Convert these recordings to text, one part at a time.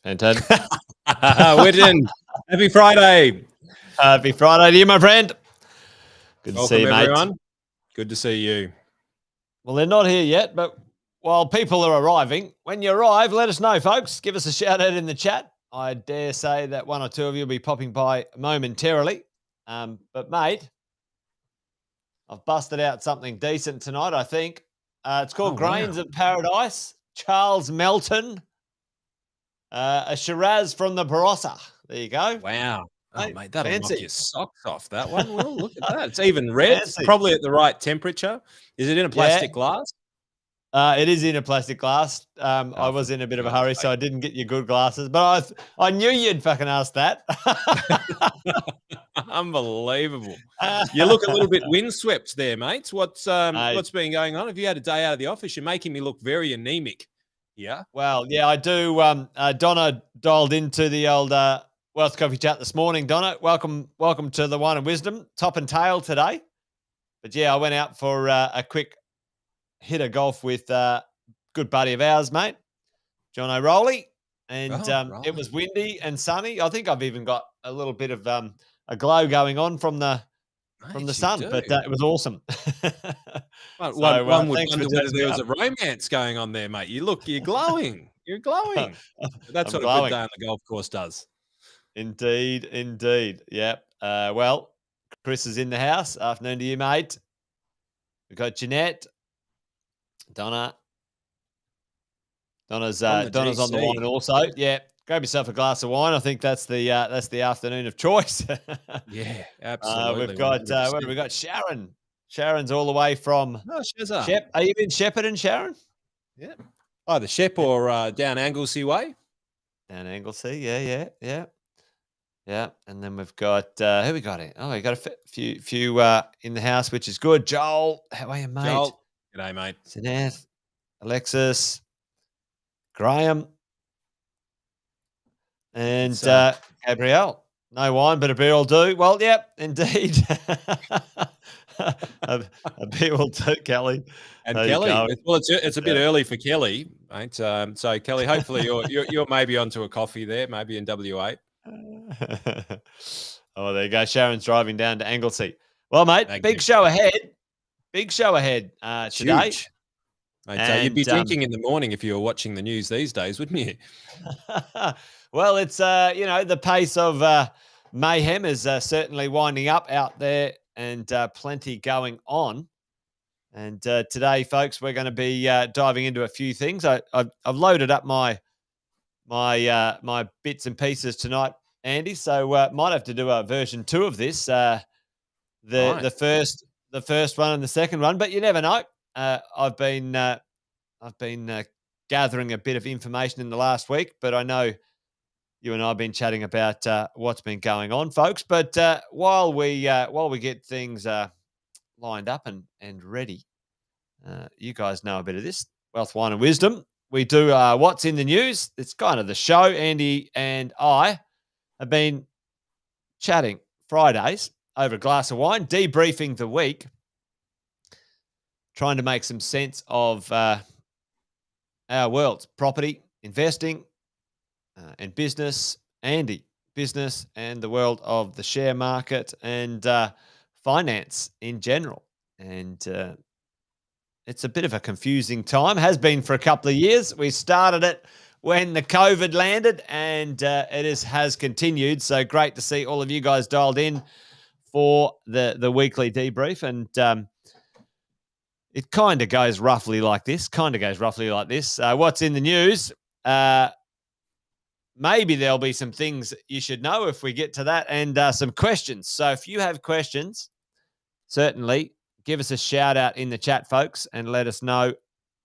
Fantastic. Widgeon, happy Friday. Happy Friday to you, my friend. Good Welcome, to see you, everyone. mate. Good to see you. Well, they're not here yet, but while people are arriving, when you arrive, let us know, folks. Give us a shout out in the chat. I dare say that one or two of you will be popping by momentarily. But, mate, I've busted out something decent tonight, I think. It's called Grains of Paradise. Charles Melton. A Shiraz from the Barossa. There you go. Wow. Oh, mate, that'll fancy. knock your socks off, that one. Well, look at that. It's even red. It's Fancy. probably at the right temperature. Is it in a plastic glass? It is in a plastic glass. I was in a bit of a hurry, so I didn't get you good glasses. But I knew you'd fucking ask that. Unbelievable. You look a little bit windswept there, mates. What's been going on? Have you had a day out of the office? You're making me look very anemic. Yeah. Well, yeah, I do. Donna dialed into the old Wealth Coffee Chat this morning. Donna, welcome to the Wine and Wisdom, top and tail today. But yeah, I went out for a quick hit of golf with a good buddy of ours, mate, John O'Reilly, and it was windy and sunny. I think I've even got a little bit of a glow going on from the sun, but it was awesome. One would wonder whether there was a romance going on there, mate. You're glowing. You're glowing. That's what a good day on the golf course does. Indeed. Yep. Well, Chris is in the house. Afternoon to you, mate. We've got Jeanette, Donna's on the line also. Yeah. Grab yourself a glass of wine. I think that's the afternoon of choice. Yeah, absolutely. We've got where have we got Sharon? Sharon's all the way from Shep. Are you in Shepparton, Sharon? Yeah. Either Shep or down Anglesey way. Down Anglesey, yeah. And then we've got who we got here? Oh, we got a few in the house, which is good. Joel, how are you, mate? Joel, g'day, mate. Sineth, Alexis, Graham. And Gabrielle, no wine, but a beer will do. Well, yep, indeed. a beer will do, Kelly. And Kelly, well, it's a bit early for Kelly, mate. So Kelly, hopefully you're maybe onto a coffee there, maybe in WA. Oh, there you go. Sharon's driving down to Anglesey. Well, mate, big show ahead. Today. Huge. Mate, you'd be drinking in the morning if you were watching the news these days, wouldn't you? Well, it's the pace of mayhem is certainly winding up out there, and plenty going on. And today, folks, we're going to be diving into a few things. I've loaded up my bits and pieces tonight, Andy. So might have to do a version 2 of this. The first one and the second one, but you never know. I've been gathering a bit of information in the last week, but I know you and I have been chatting about what's been going on, folks. But while we get things lined up and ready, you guys know a bit of this Wealth, Wine and Wisdom. We do what's in the news. It's kind of the show. Andy and I have been chatting Fridays over a glass of wine, debriefing the week, trying to make some sense of our world's property, investing, and business, Andy, business and the world of the share market and finance in general. And it's a bit of a confusing time, has been for a couple of years. We started it when the COVID landed, and it has continued. So great to see all of you guys dialed in for the weekly debrief. And it kind of goes roughly like this. What's in the news? Maybe there'll be some things you should know if we get to that, and some questions. So if you have questions, certainly give us a shout out in the chat, folks, and let us know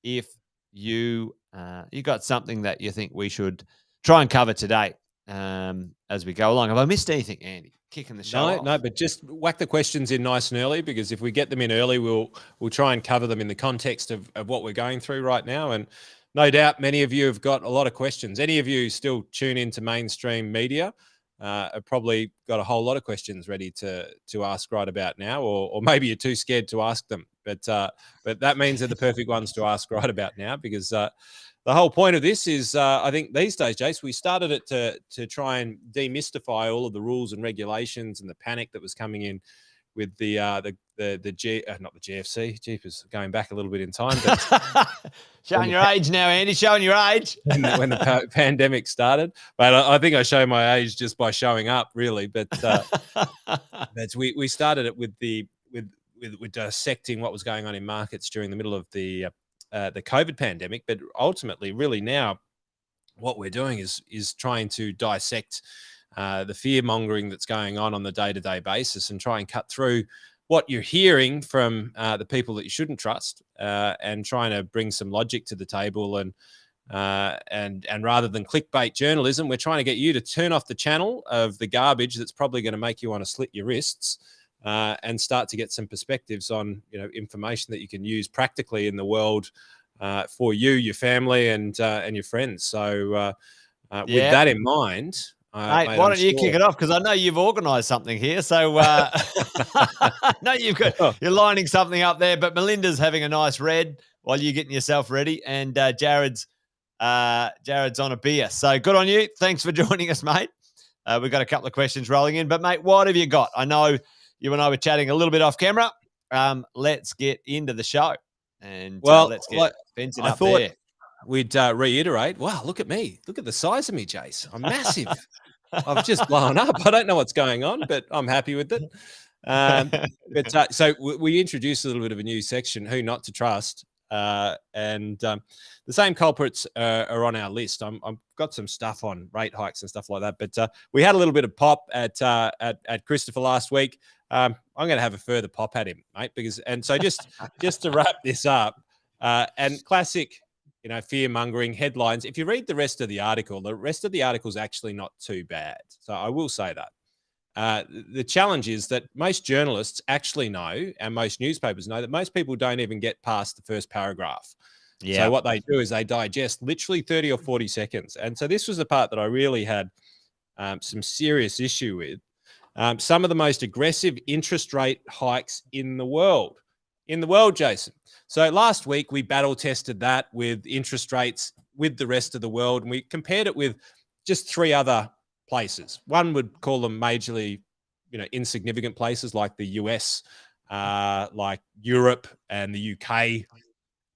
if you got something that you think we should try and cover today as we go along. Have I missed anything, Andy? Kicking the show off? No, but just whack the questions in nice and early, because if we get them in early, we'll try and cover them in the context of what we're going through right now. And no doubt many of you have got a lot of questions. Any of you still tune into mainstream media, have probably got a whole lot of questions ready to ask right about now, or maybe you're too scared to ask them. But that means they're the perfect ones to ask right about now, because the whole point of this is, I think these days, Jace, we started it to try and demystify all of the rules and regulations and the panic that was coming in with the not the GFC. Jeepers, going back a little bit in time, but showing your age now, Andy. Showing your age. when the pandemic started, but I think I show my age just by showing up, really. But we started it with dissecting what was going on in markets during the middle of the COVID pandemic. But ultimately, really now, what we're doing is trying to dissect the fear mongering that's going on the day-to-day basis, and try and cut through what you're hearing from the people that you shouldn't trust, and trying to bring some logic to the table. And rather than clickbait journalism, we're trying to get you to turn off the channel of the garbage that's probably going to make you want to slit your wrists, and start to get some perspectives on information that you can use practically in the world for you, your family, and your friends. So with that in mind. Mate, why don't you kick it off? Because I know you've organised something here. So I know you're lining something up there. But Melinda's having a nice red while you're getting yourself ready, and Jared's on a beer. So good on you. Thanks for joining us, mate. We've got a couple of questions rolling in. But mate, what have you got? I know you and I were chatting a little bit off camera. Let's get into the show, and let's get fencing up there. We'd reiterate. Wow, look at me. Look at the size of me, Jace. I'm massive. I've just blown up. I don't know what's going on, but I'm happy with it. So we introduced a little bit of a new section, Who Not to Trust. And the same culprits are on our list. I've got some stuff on rate hikes and stuff like that. But we had a little bit of pop at Christopher last week. I'm going to have a further pop at him, mate, so just to wrap this up, and classic, fear mongering headlines. If you read the rest of the article is actually not too bad. So I will say that. The challenge is that most journalists actually know, and most newspapers know, that most people don't even get past the first paragraph. Yeah. So what they do is they digest literally 30 or 40 seconds. And so this was the part that I really had some serious issue with. Some of the most aggressive interest rate hikes in the world. Jason. So last week we battle tested that with interest rates with the rest of the world, and we compared it with just three other places. One would call them majorly, insignificant places like the US, like Europe and the UK.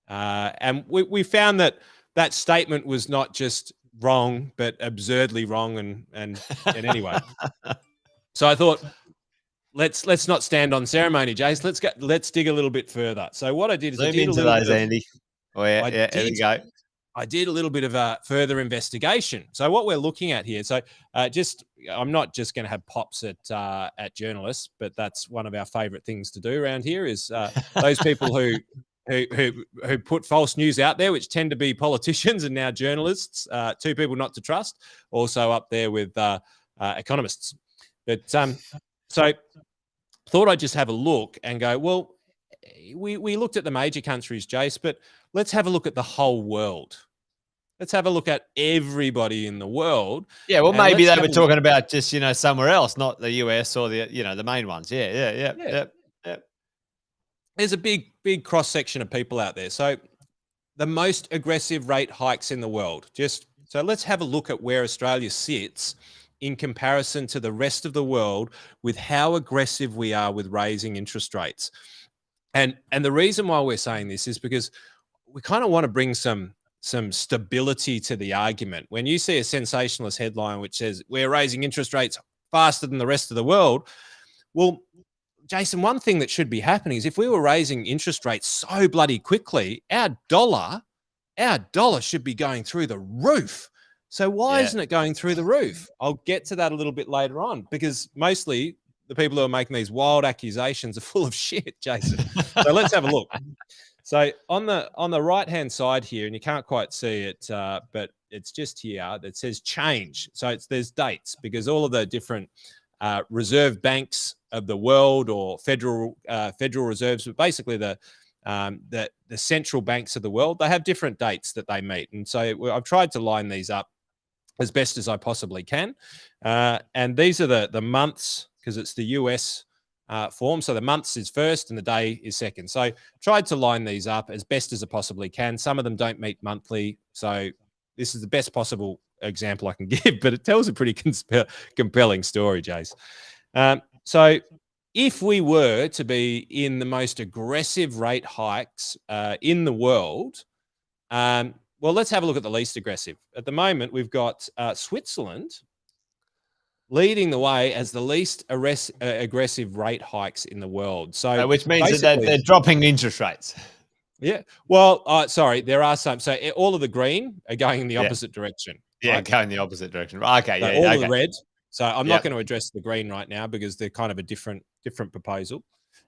And we found that statement was not just wrong, but absurdly wrong. And anyway, so I thought, let's not stand on ceremony, Jace. Let's dig a little bit further. So what I did is Zoom into those, Andy. Oh yeah, there we go. I did a little bit of a further investigation. So what we're looking at here, I'm not just going to have pops at journalists, but that's one of our favourite things to do around here is those people who put false news out there, which tend to be politicians and now journalists. Two people not to trust. Also up there with economists. But so thought I'd just have a look and go, well, we looked at the major countries, Jace, but let's have a look at the whole world. Let's have a look at everybody in the world. Yeah, well, maybe they were talking about just, somewhere else, not the US or the main ones. Yeah. There's a big cross-section of people out there. So the most aggressive rate hikes in the world. So let's have a look at where Australia sits in comparison to the rest of the world with how aggressive we are with raising interest rates. And the reason why we're saying this is because we kind of want to bring some stability to the argument. When you see a sensationalist headline which says we're raising interest rates faster than the rest of the world, well, Jason, one thing that should be happening is if we were raising interest rates so bloody quickly, our dollar should be going through the roof. So why isn't it going through the roof? I'll get to that a little bit later on, because mostly the people who are making these wild accusations are full of shit, Jason. So let's have a look. So on the right-hand side here, and you can't quite see it, but it's just here that says change. So there's dates, because all of the different reserve banks of the world, or federal reserves, but basically the central banks of the world, they have different dates that they meet. And so I've tried to line these up as best as I possibly can. And these are the months, because it's the US form. So the months is first and the day is second. So tried to line these up as best as I possibly can. Some of them don't meet monthly. So this is the best possible example I can give, but it tells a pretty compelling story, Jace. So if we were to be in the most aggressive rate hikes in the world, well, let's have a look at the least aggressive. At the moment, we've got Switzerland leading the way as the least aggressive rate hikes in the world. So, which means that they're dropping interest rates. Yeah. Well, sorry, there are some. So all of the green are going in the opposite direction. Yeah, right? going the opposite direction. Okay. So Yeah. all Okay. of the red. So I'm not going to address the green right now because they're kind of a different proposal.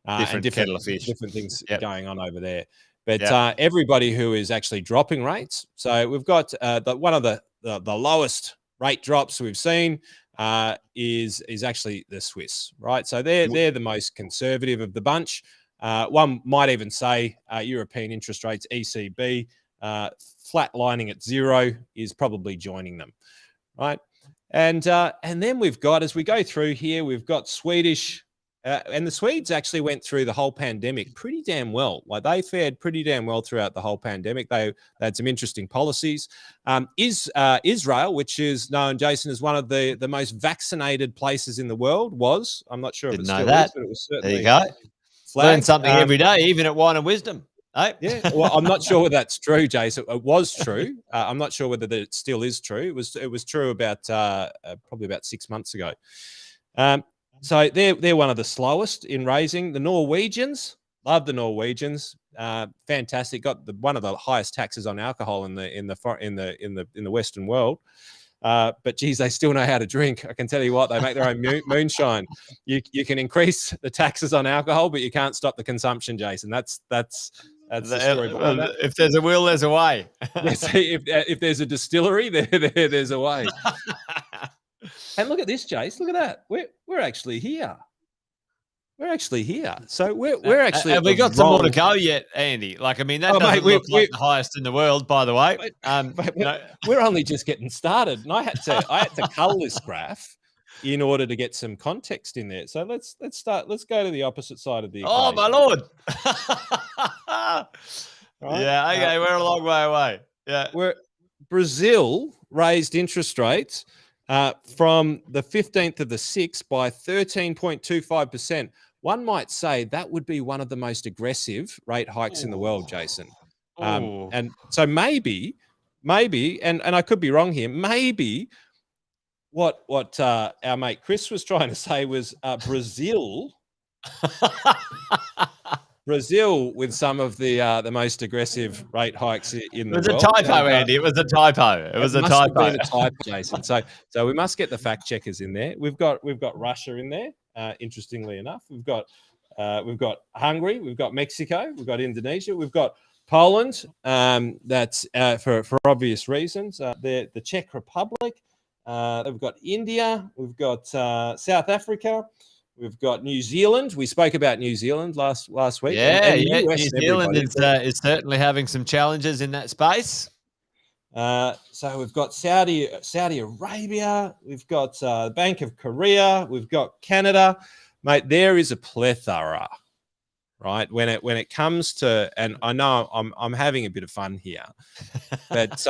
Different kettle of fish. Different things going on over there. But everybody who is actually dropping rates. So we've got one of the lowest rate drops we've seen is actually the Swiss, right? So they're the most conservative of the bunch. One might even say European interest rates, ECB, flatlining at 0 is probably joining them, right? And then we've got, as we go through here, we've got Swedish, and the Swedes actually went through the whole pandemic pretty damn well. Like they fared pretty damn well throughout the whole pandemic. They had some interesting policies. Israel, which is known, Jason, as one of the most vaccinated places in the world, I'm not sure if it still is, but it was certainly. There you go. Learn something every day, even at Wine and Wisdom. Hey? Yeah, well, I'm not sure whether that's true, Jason. It was true. I'm not sure whether it still is true. It was true about probably about 6 months ago. So they're one of the slowest in raising. The Norwegians, love the Norwegians, fantastic. Got one of the highest taxes on alcohol in the Western world. But geez, they still know how to drink. I can tell you what, they make their own moonshine. You can increase the taxes on alcohol, but you can't stop the consumption, Jason. That's the story behind that. If there's a will, there's a way. if there's a distillery, there's a way. And look at this, Jace. Look at that. We're actually here. We're actually here. So we're actually. Have we got some more to go yet, Andy? Like, I mean, that doesn't look like the highest in the world, by the way. We're only just getting started, and I had to cull this graph in order to get some context in there. So let's start. Let's go to the opposite side of the equation. Oh my lord! Right? Yeah. Okay, we're a long way away. Yeah. Brazil raised interest rates from the 15th of the 6th by 13.25%. One might say that would be one of the most aggressive rate hikes in the world, Jason. And so maybe, and I could be wrong here, maybe what our mate Chris was trying to say was Brazil with some of the most aggressive rate hikes in the world. It was a typo, Andy. It was a typo. It was a typo. Been a typo, Jason. So we must get the fact checkers in there. We've got Russia in there. Interestingly enough, we've got Hungary, we've got Mexico, we've got Indonesia, we've got Poland. That's for obvious reasons. The Czech Republic. We've got India. We've got South Africa. We've got New Zealand. We spoke about New Zealand last week. Yeah, New Zealand is certainly having some challenges in that space. So we've got Saudi Arabia. We've got Bank of Korea. We've got Canada. Mate, there is a plethora, right? When it comes to, and I know I'm having a bit of fun here, but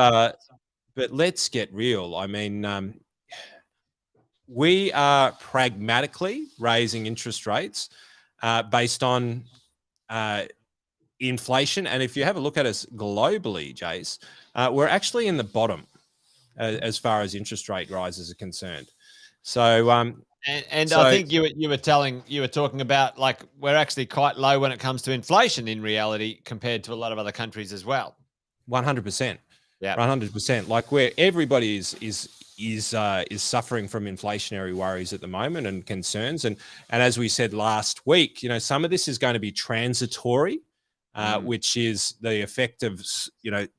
let's get real. I mean, we are pragmatically raising interest rates based on inflation. And if you have a look at us globally, Jace, we're actually in the bottom as far as interest rate rises are concerned. So, so I think you were talking about, like, we're actually quite low when it comes to inflation in reality compared to a lot of other countries as well. 100%. Yeah, 100%. Like, where everybody is suffering from inflationary worries at the moment and concerns, and as we said last week, some of this is going to be transitory, which is the effect of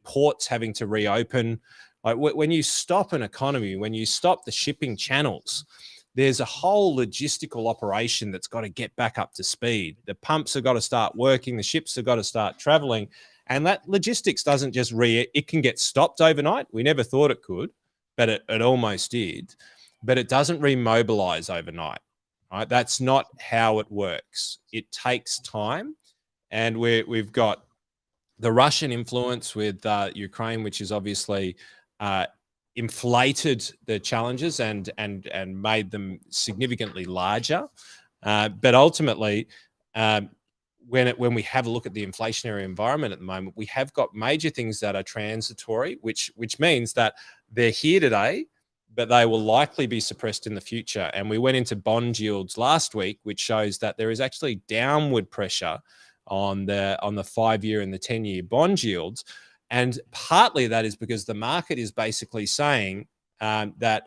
ports having to reopen. Like, when you stop an economy, when you stop the shipping channels, there's a whole logistical operation that's got to get back up to speed. The pumps have got to start working, the ships have got to start traveling, and that logistics doesn't just it can get stopped overnight. We never thought it could. but it almost did. But it doesn't remobilize overnight, right? That's not how it works. It takes time, and we've got the Russian influence with Ukraine, which is obviously inflated the challenges and made them significantly larger. But ultimately, when we have a look at the inflationary environment at the moment, we have got major things that are transitory, which means that they're here today, but they will likely be suppressed in the future. And we went into bond yields last week, which shows that there is actually downward pressure on the 5-year and the 10-year bond yields. And partly that is because the market is basically saying that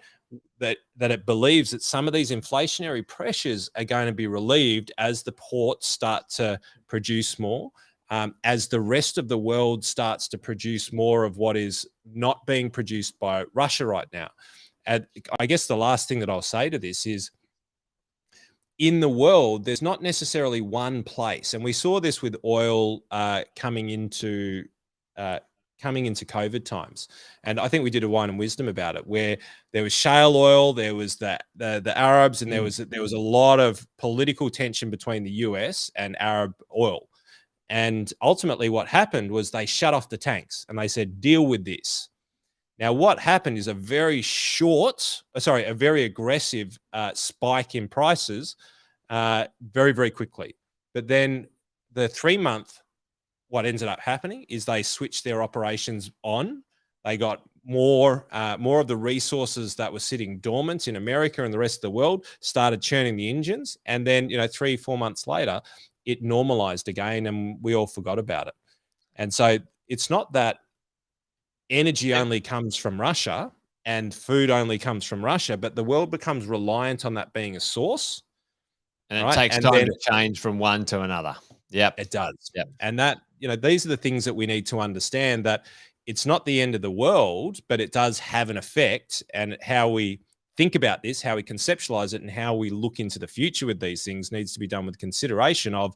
it believes that some of these inflationary pressures are going to be relieved as the ports start to produce more, as the rest of the world starts to produce more of what is not being produced by Russia right now. And I guess the last thing that I'll say to this is, in the world, there's not necessarily one place, and we saw this with oil coming into COVID times. And I think we did a Wine and Wisdom about it, where there was shale oil, there was the Arabs, and there was a lot of political tension between the US and Arab oil. And ultimately, what happened was they shut off the tanks and they said, "Deal with this." Now, what happened is a very aggressive spike in prices very, very quickly. But then the 3-month, what ended up happening is they switched their operations on. They got more of the resources that were sitting dormant in America and the rest of the world, started churning the engines. And then, 3-4 months later, it normalized again and we all forgot about it. And so it's not that energy only comes from Russia and food only comes from Russia, but the world becomes reliant on that being a source. And it takes time to change from one to another. Yep. It does. Yep. And that, these are the things that we need to understand, that it's not the end of the world, but it does have an effect. And how we think about this, how we conceptualize it, and how we look into the future with these things needs to be done with consideration of,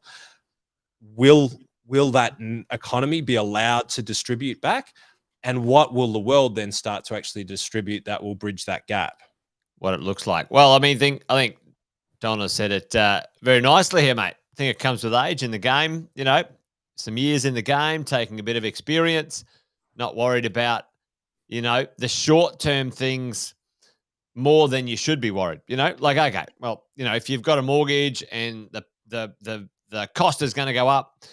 will that economy be allowed to distribute back? And what will the world then start to actually distribute that will bridge that gap? What it looks like. Well, I think Donna said it very nicely here, mate. I think it comes with age in the game, some years in the game, taking a bit of experience, not worried about, the short-term things more than you should be worried, like, okay, well, if you've got a mortgage and the cost is going to go up,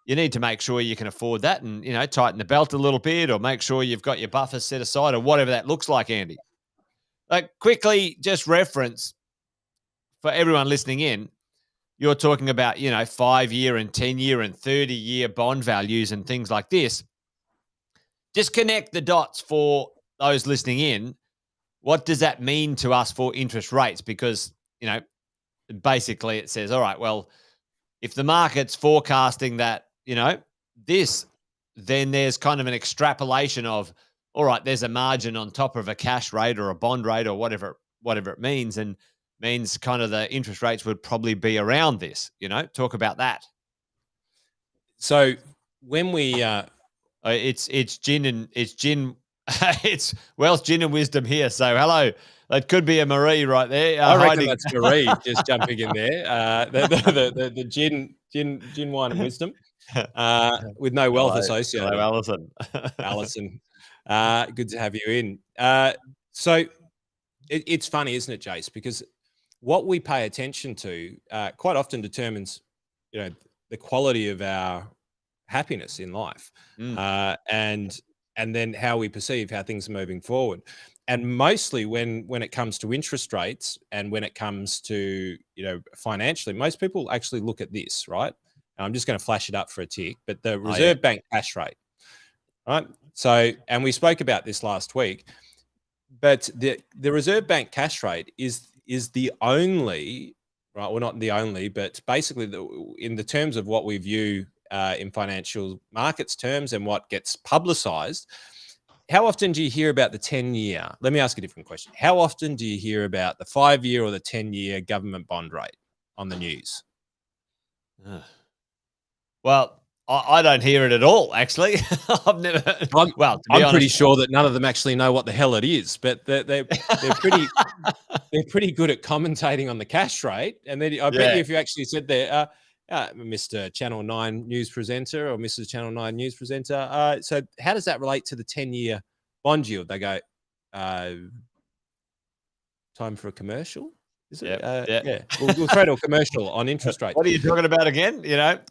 you need to make sure you can afford that and, tighten the belt a little bit, or make sure you've got your buffers set aside, or whatever that looks like, Andy. Like, quickly, just reference for everyone listening in, you're talking about, 5-year and 10-year and 30-year bond values and things like this. Just connect the dots for those listening in. What does that mean to us for interest rates? Because, basically it says, all right, well, if the market's forecasting that, this, then there's kind of an extrapolation of, all right, there's a margin on top of a cash rate or a bond rate or whatever it means, and means kind of the interest rates would probably be around this. Talk about that. So when we it's gin it's wealth, gin and wisdom here. So hello, that could be a Marie right there. I reckon that's Marie just jumping in there. The gin, wine and wisdom with no wealth associated. Hello, Alison. Alison, good to have you in. So it's funny, isn't it, Jace? Because what we pay attention to quite often determines, the quality of our happiness in life, and then how we perceive how things are moving forward. And mostly when it comes to interest rates and when it comes to, financially, most people actually look at this, right? And I'm just going to flash it up for a tick, but the Reserve Bank cash rate, right? So, and we spoke about this last week, but the Reserve Bank cash rate is the only, right? Well, not the only, but basically in the terms of what we view in financial markets terms and what gets publicized. How often do you hear about the 10-year? Let me ask a different question. How often do you hear about the 5-year or the 10-year government bond rate on the news? Well, I don't hear it at all, actually. I've never well, to be I'm pretty honest. sure that none of them actually know what the hell it is, but they're pretty good at commentating on the cash rate. And then I bet Yeah. you if you actually said there, Mr. Channel 9 news presenter or Mrs. Channel 9 news presenter, so how does that relate to the 10-year bond yield? They go, time for a commercial? Is it? Yeah. Yeah. We'll throw to a commercial on interest rates. What are you talking about again?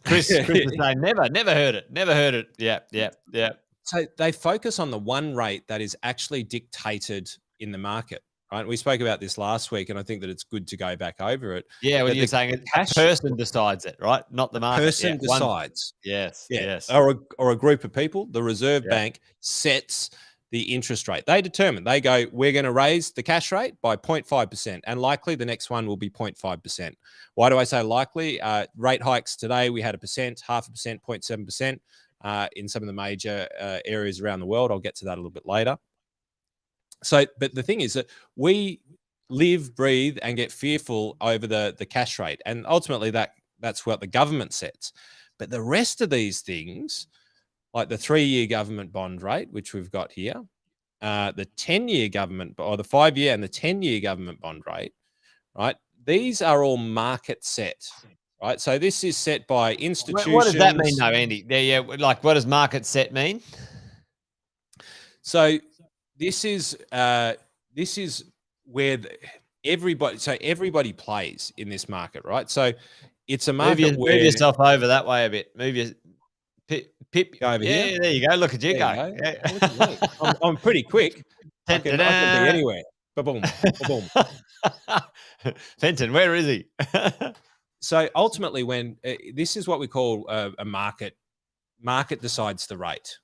Chris is saying, never heard it. Never heard it. Yeah. So they focus on the one rate that is actually dictated in the market, right? We spoke about this last week, and I think that it's good to go back over it. Yeah, when But you're saying the a cash person decides it, right? Not the market. Yeah, person one. decides, Yes, yeah, yes. or a group of people. The Reserve Yeah. Bank sets the interest rate. They determine. They go, we're going to raise the cash rate by 0.5%, and likely the next one will be 0.5%. Why do I say likely? Rate hikes today, we had 1%, 0.5%, 0.7%. In some of the major areas around the world. I'll get to that a little bit later. So, but the thing is that we live, breathe, and get fearful over the cash rate, and ultimately that's what the government sets. But the rest of these things, like the 3-year government bond rate, which we've got here, the 10-year government or the 5-year and the 10-year government bond rate, right? These are all market set. Right, so this is set by institutions. What does that mean, though, Andy? Yeah. Like, what does market set mean? So this is where everybody plays in this market, right? So it's a market Move yourself over that way a bit. Move your pip. Go over here. Yeah, there you go. Look at you There you go. go. Yeah. Look at me. I'm pretty quick. I can be anywhere. Ba-boom, ba-boom. Fenton, where is he? So ultimately, when this is what we call a market decides the rate,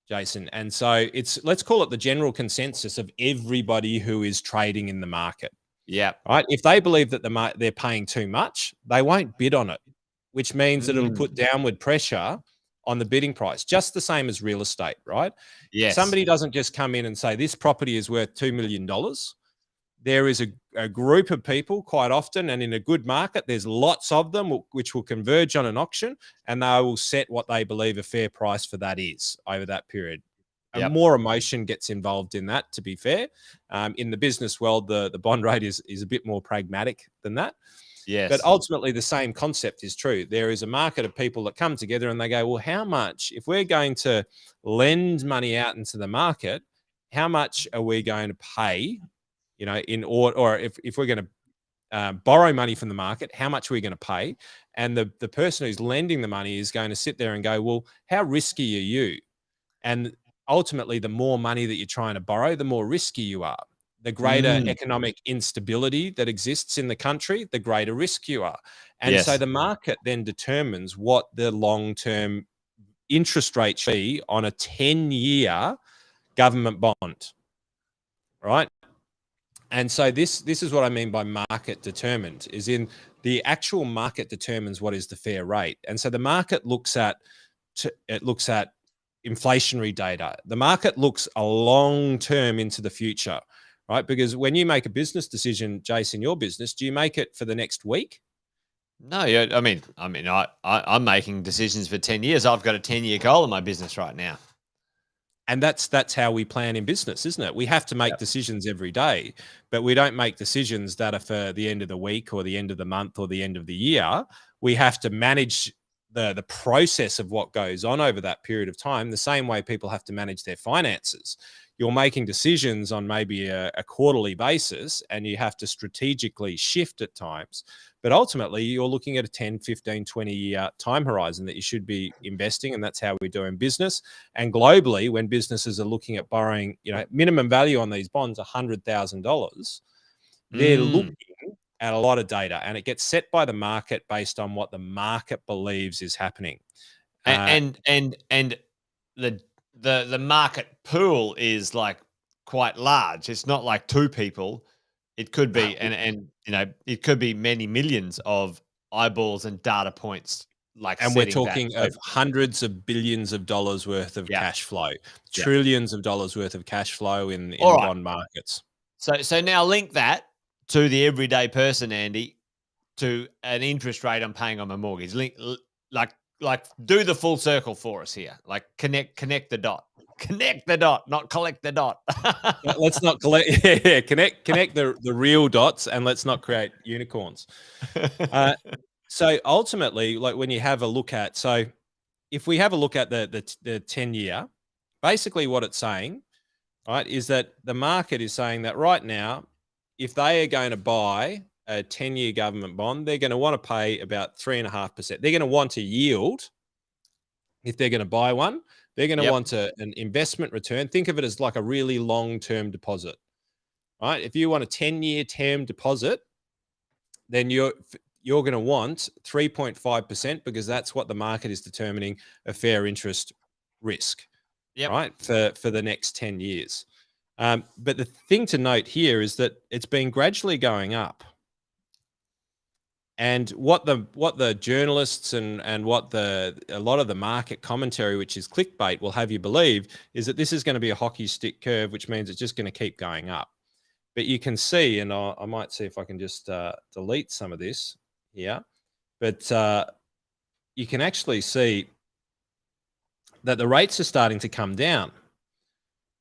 Jason. And so let's call it the general consensus of everybody who is trading in the market. Yeah. Right. If they believe that they're paying too much, they won't bid on it, which means that it'll put downward pressure on the bidding price, just the same as real estate, right? Yes. Somebody doesn't just come in and say this property is worth $2 million. There is a group of people quite often, and in a good market, there's lots of them which will converge on an auction, and they will set what they believe a fair price for that is over that period. And more emotion gets involved in that, to be fair. In the business world, the bond rate is a bit more pragmatic than that. Yes. But ultimately, the same concept is true. There is a market of people that come together and they go, well, how much, if we're going to lend money out into the market, how much are we going to pay? In order, or if we're going to borrow money from the market, how much are we going to pay? And the person who's lending the money is going to sit there and go, well, how risky are you? And ultimately, the more money that you're trying to borrow, the more risky you are. The greater economic instability that exists in the country, the greater risk you are. And so the market then determines what the long-term interest rate should be on a 10-year government bond, right? And so this is what I mean by market determined, is in the actual market determines what is the fair rate. And so the market looks at inflationary data. The market looks a long term into the future, right? Because when you make a business decision, Jason, your business, do you make it for the next week? No, yeah. I'm making decisions for 10 years. I've got a 10-year goal in my business right now. And that's how we plan in business, isn't it? We have to make decisions every day, but we don't make decisions that are for the end of the week or the end of the month or the end of the year. We have to manage the process of what goes on over that period of time, the same way people have to manage their finances. You're making decisions on maybe a quarterly basis, and you have to strategically shift at times. But ultimately, you're looking at a 10, 15, 20-year time horizon that you should be investing, and that's how we do in business. And globally, when businesses are looking at borrowing, minimum value on these bonds, $100,000, they're looking at a lot of data, and it gets set by the market based on what the market believes is happening. And the market pool is like quite large. It's not like two people. It could be, and it could be many millions of eyeballs and data points. And we're talking of hundreds of billions of dollars worth of cash flow, trillions of dollars worth of cash flow in bond markets. So now link that to the everyday person, Andy, to an interest rate I'm paying on my mortgage. do the full circle for us here. Like connect the dot. Connect the dot, not collect the dot. Let's not collect. Yeah, connect the real dots, and let's not create unicorns. So ultimately, like when you have a look at, so if we have a look at the 10-year, basically what it's saying, right, is that the market is saying that right now, if they are going to buy a 10-year government bond, they're going to want to pay about 3.5%. They're going to want a yield if they're going to buy one. They're going to Yep. want an investment return. Think of it as like a really long-term deposit, right? If you want a 10-year term deposit, then you're going to want 3.5% because that's what the market is determining a fair interest risk, Yep. right, for the next 10 years. But the thing to note here is that it's been gradually going up. And what the journalists and what a lot of the market commentary, which is clickbait, will have you believe is that this is going to be a hockey stick curve, which means it's just going to keep going up. But you can see, and I might see if I can just delete some of this here, but you can actually see that the rates are starting to come down.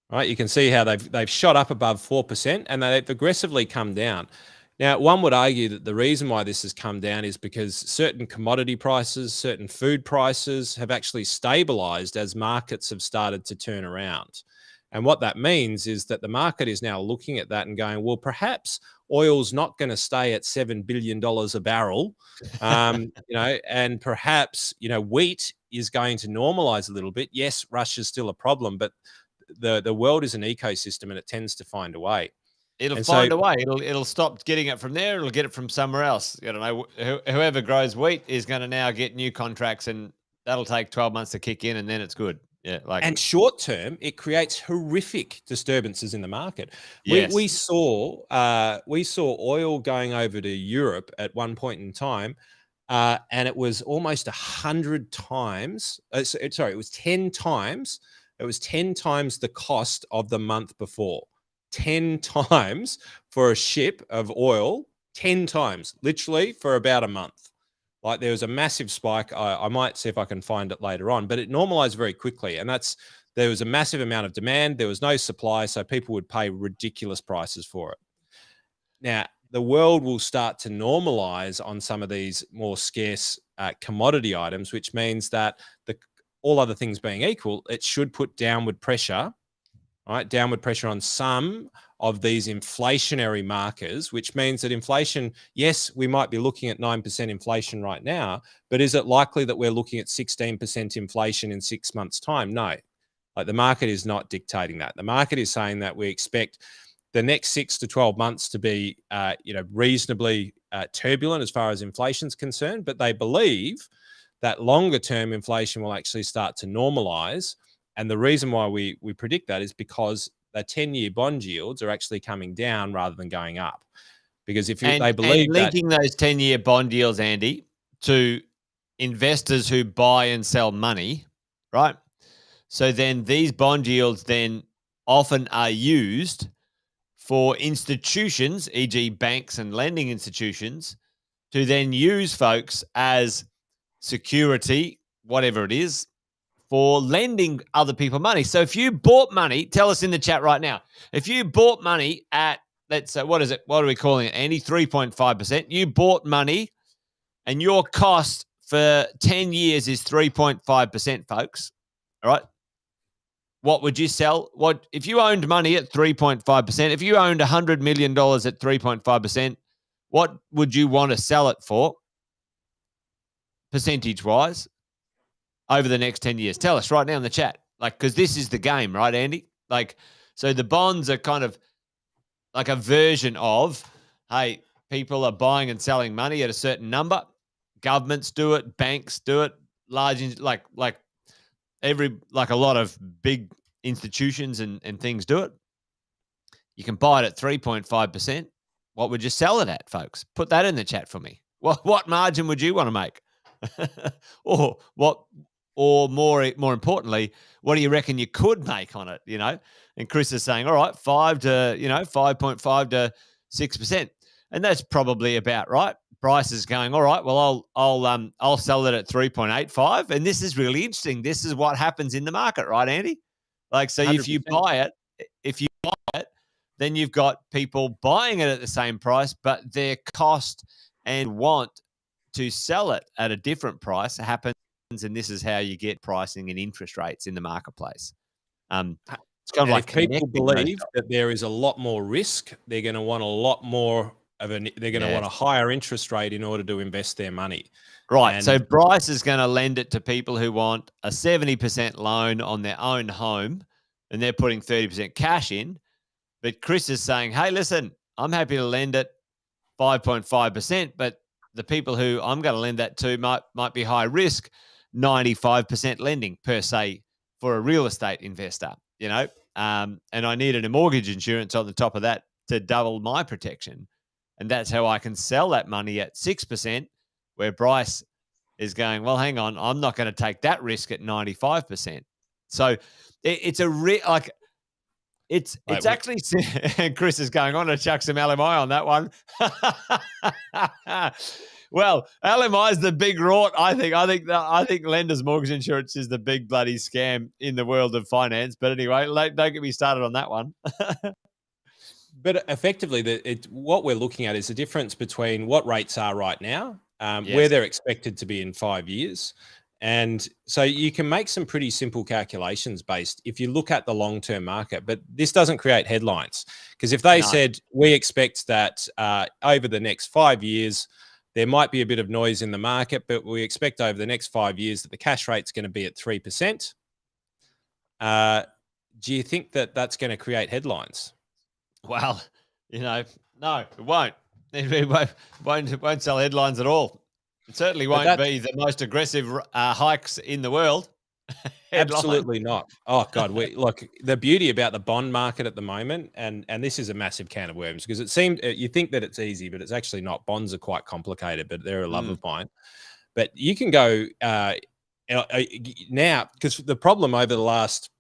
Right, you can see how they've shot up above 4%, and they've aggressively come down. Now, one would argue that the reason why this has come down is because certain commodity prices, certain food prices have actually stabilized as markets have started to turn around. And what that means is that the market is now looking at that and going, well, perhaps oil's not going to stay at $7 billion a barrel, and perhaps, wheat is going to normalize a little bit. Yes, Russia's still a problem, but the world is an ecosystem and it tends to find a way. It'll And find so a way. It'll stop getting it from there. It'll get it from somewhere else. I don't know. Whoever grows wheat is going to now get new contracts, and that'll take 12 months to kick in, and then it's good. Yeah, and short term, it creates horrific disturbances in the market. yes. We saw oil going over to Europe at one point in time, and it was almost 100 times. Sorry, it was 10 times. It was 10 times the cost of the month before. 10 times for a ship of oil. 10 times, literally, for about a month. Like there was a massive spike. I might see if I can find it later on, but it normalized very quickly. And there was a massive amount of demand. There was no supply, so people would pay ridiculous prices for it. Now, the world will start to normalize on some of these more scarce commodity items, which means that all other things being equal, it should put downward pressure, right? Downward pressure on some of these inflationary markers, which means that inflation, yes, we might be looking at 9% inflation right now, but is it likely that we're looking at 16% inflation in 6 months' time? No. Like the market is not dictating that. The market is saying that we expect the next 6 to 12 months to be, reasonably turbulent as far as inflation is concerned, but they believe that longer term inflation will actually start to normalize. And the reason why we predict that is because the 10-year bond yields are actually coming down rather than going up. Because if they believe and linking those 10-year bond yields, Andy, to investors who buy and sell money, right? So then these bond yields then often are used for institutions, e.g. banks and lending institutions, to then use folks as security, whatever it is, for lending other people money. So if you bought money, tell us in the chat right now. If you bought money at, let's say, what is it? What are we calling it, Andy? 3.5%. You bought money and your cost for 10 years is 3.5%, folks. All right. What would you sell? What if you owned money at 3.5%? If you owned $100 million at 3.5%, what would you want to sell it for, percentage-wise, over the next 10 years? Tell us right now in the chat. Like, because this is the game, right, Andy? Like, so the bonds are kind of like a version of, hey, people are buying and selling money at a certain number. Governments do it. Banks do it. Large, like a lot of big institutions and things do it. You can buy it at 3.5%. What would you sell it at, folks? Put that in the chat for me. What margin would you want to make? or more importantly, what do you reckon you could make on it? And Chris is saying, all right, 5.5 to 6%. And that's probably about right. price is going, all right, well, I'll sell it at 3.85. And this is really interesting. This is what happens in the market, right, Andy? Like, so if you 100%. buy it, then you've got people buying it at the same price, but their cost and want to sell it at a different price happens. And this is how you get pricing and interest rates in the marketplace. It's kind of And like if people connecting those believe dots. that there is a lot more risk, they're going to want a lot more they're going to want a Yes. higher interest rate in order to invest their money. Right. So And Bryce is going to lend it to people who want a 70% loan on their own home and they're putting 30% cash in. But Chris is saying, hey, listen, I'm happy to lend it 5.5%, but the people who I'm going to lend that to might be high risk, 95% lending per se for a real estate investor, and I needed a mortgage insurance on the top of that to double my protection. And that's how I can sell that money at 6%, where Bryce is going, well, hang on, I'm not going to take that risk at 95%. So it's it's actually, and Chris is going on to chuck some LMI on that one. Well, LMI is the big rort. I think lenders' mortgage insurance is the big bloody scam in the world of finance. But anyway, don't get me started on that one. But effectively, what we're looking at is the difference between what rates are right now, Yes. where they're expected to be in 5 years. And so you can make some pretty simple calculations based if you look at the long-term market. But this doesn't create headlines, because if they said we expect that over the next 5 years, there might be a bit of noise in the market, but we expect over the next 5 years that the cash rate's going to be at 3%. Do you think that that's going to create headlines? Well, no, it won't. It won't sell headlines at all. It certainly won't be the most aggressive hikes in the world. Absolutely not. Oh God, look, the beauty about the bond market at the moment, and this is a massive can of worms, because it seems you think that it's easy, but it's actually not. Bonds are quite complicated, but they're a love of mine. But you can go now, because the problem over the last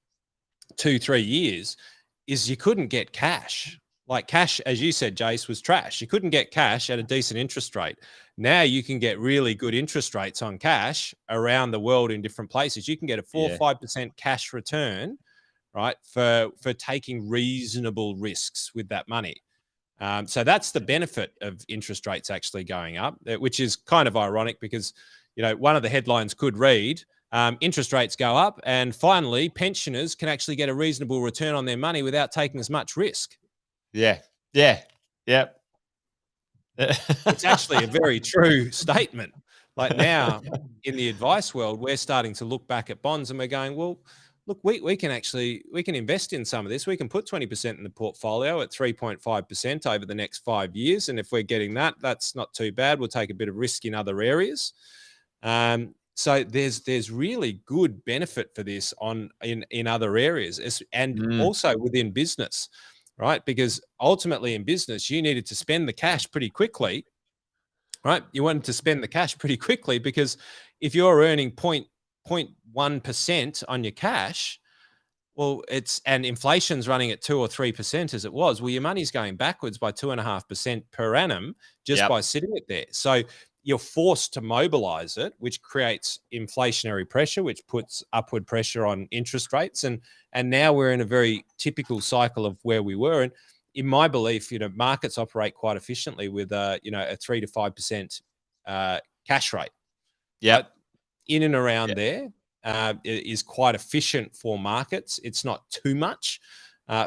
2-3 years is you couldn't get cash. Like cash, as you said, Jace, was trash. You couldn't get cash at a decent interest rate. Now you can get really good interest rates on cash around the world in different places. You can get a 4 or 5% cash return, right, for taking reasonable risks with that money. So that's the benefit of interest rates actually going up, which is kind of ironic because, one of the headlines could read, interest rates go up and finally pensioners can actually get a reasonable return on their money without taking as much risk. Yeah. It's actually a very true statement. Like now in the advice world, we're starting to look back at bonds and we're going, well, look, we can invest in some of this. We can put 20% in the portfolio at 3.5% over the next 5 years. And if we're getting that, that's not too bad. We'll take a bit of risk in other areas. So there's really good benefit for this in other areas, and also within business, right? Because ultimately in business, you needed to spend the cash pretty quickly, right? You wanted to spend the cash pretty quickly because if you're earning 0.1% on your cash, well, and inflation's running at 2 or 3% as it was. Well, your money's going backwards by 2.5% per annum just by sitting it there. So you're forced to mobilize it, which creates inflationary pressure, which puts upward pressure on interest rates. And now we're in a very typical cycle of where we were. And in my belief, markets operate quite efficiently with a 3 to 5% cash rate. Yeah. Right? In and around there is quite efficient for markets. It's not too much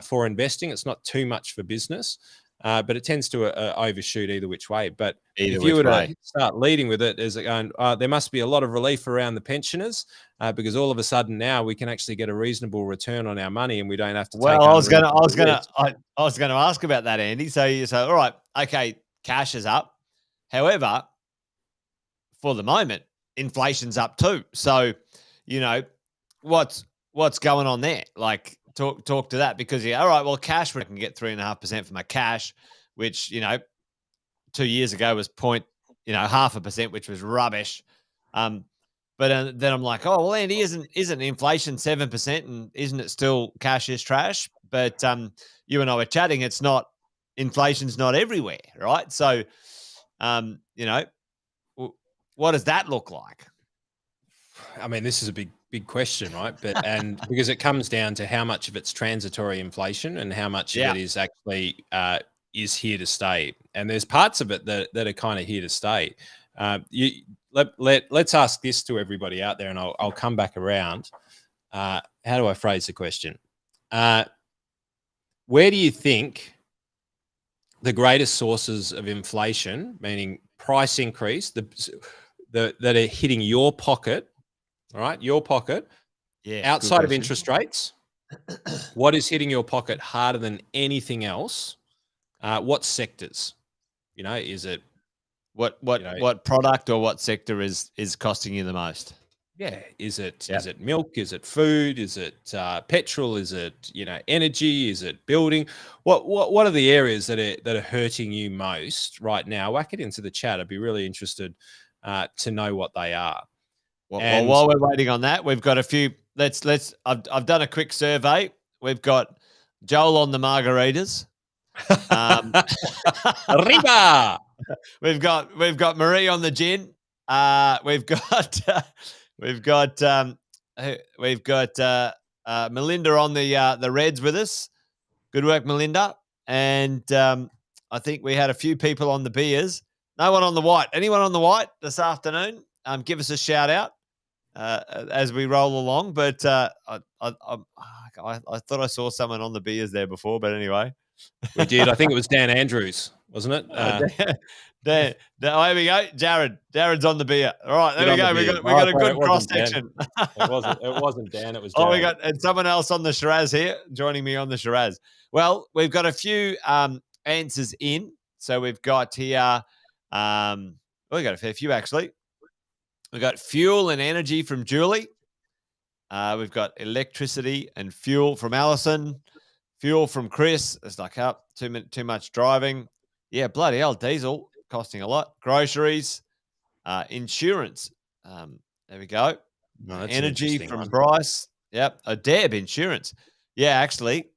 for investing. It's not too much for business. But it tends to overshoot either which way. But if you were to start leading with it, is it going? There must be a lot of relief around the pensioners because all of a sudden now we can actually get a reasonable return on our money, and we don't have to. Well, I was going to ask about that, Andy. So you say, all right, okay, cash is up. However, for the moment, inflation's up too. So, what's going on there? Like, talk to that, because all right, well, cash, we can get 3.5% for my cash, which 2 years ago was 0.5%, which was rubbish. But then I'm like, oh well, Andy, isn't inflation 7%, and isn't it still cash is trash? But you and I were chatting. It's not, inflation's not everywhere, right? So what does that look like? I mean, this is a big question, right? But and because it comes down to how much of it's transitory inflation and how much of it is actually is here to stay. And there's parts of it that are kind of here to stay. Let's ask this to everybody out there, and I'll come back around. How do I phrase the question? Where do you think the greatest sources of inflation, meaning price increase, that are hitting your pocket? All right, your pocket. Yeah. Outside of interest rates, what is hitting your pocket harder than anything else? What sectors? Is it what product or what sector is costing you the most? Yeah, is it milk? Is it food? Is it petrol? Is it energy? Is it building? What are the areas that are hurting you most right now? Whack it into the chat. I'd be really interested to know what they are. Well, while we're waiting on that, we've got a few. I've done a quick survey. We've got Joel on the margaritas. Arriba! We've got Marie on the gin. We've got Melinda on the Reds with us. Good work, Melinda. And I think we had a few people on the beers. No one on the white. Anyone on the white this afternoon? Give us a shout out as we roll along. But I thought I saw someone on the beers there before. But anyway, we did. I think it was Dan Andrews, wasn't it? Dan, here we go. Jared's on the beer. All right, there we go. We got a good cross section. It wasn't Dan. It was Oh, Jared. we got and someone else on the Shiraz here joining me on the Shiraz. Well, we've got a few answers in. So we've got here. We got a fair few actually. We've got fuel and energy from Julie. We've got electricity and fuel from Alison. Fuel from Chris. It's like up too much driving. Yeah, bloody hell, diesel costing a lot. Groceries, insurance. There we go. No, energy from Bryce. Yep, a Deb insurance. Yeah, actually,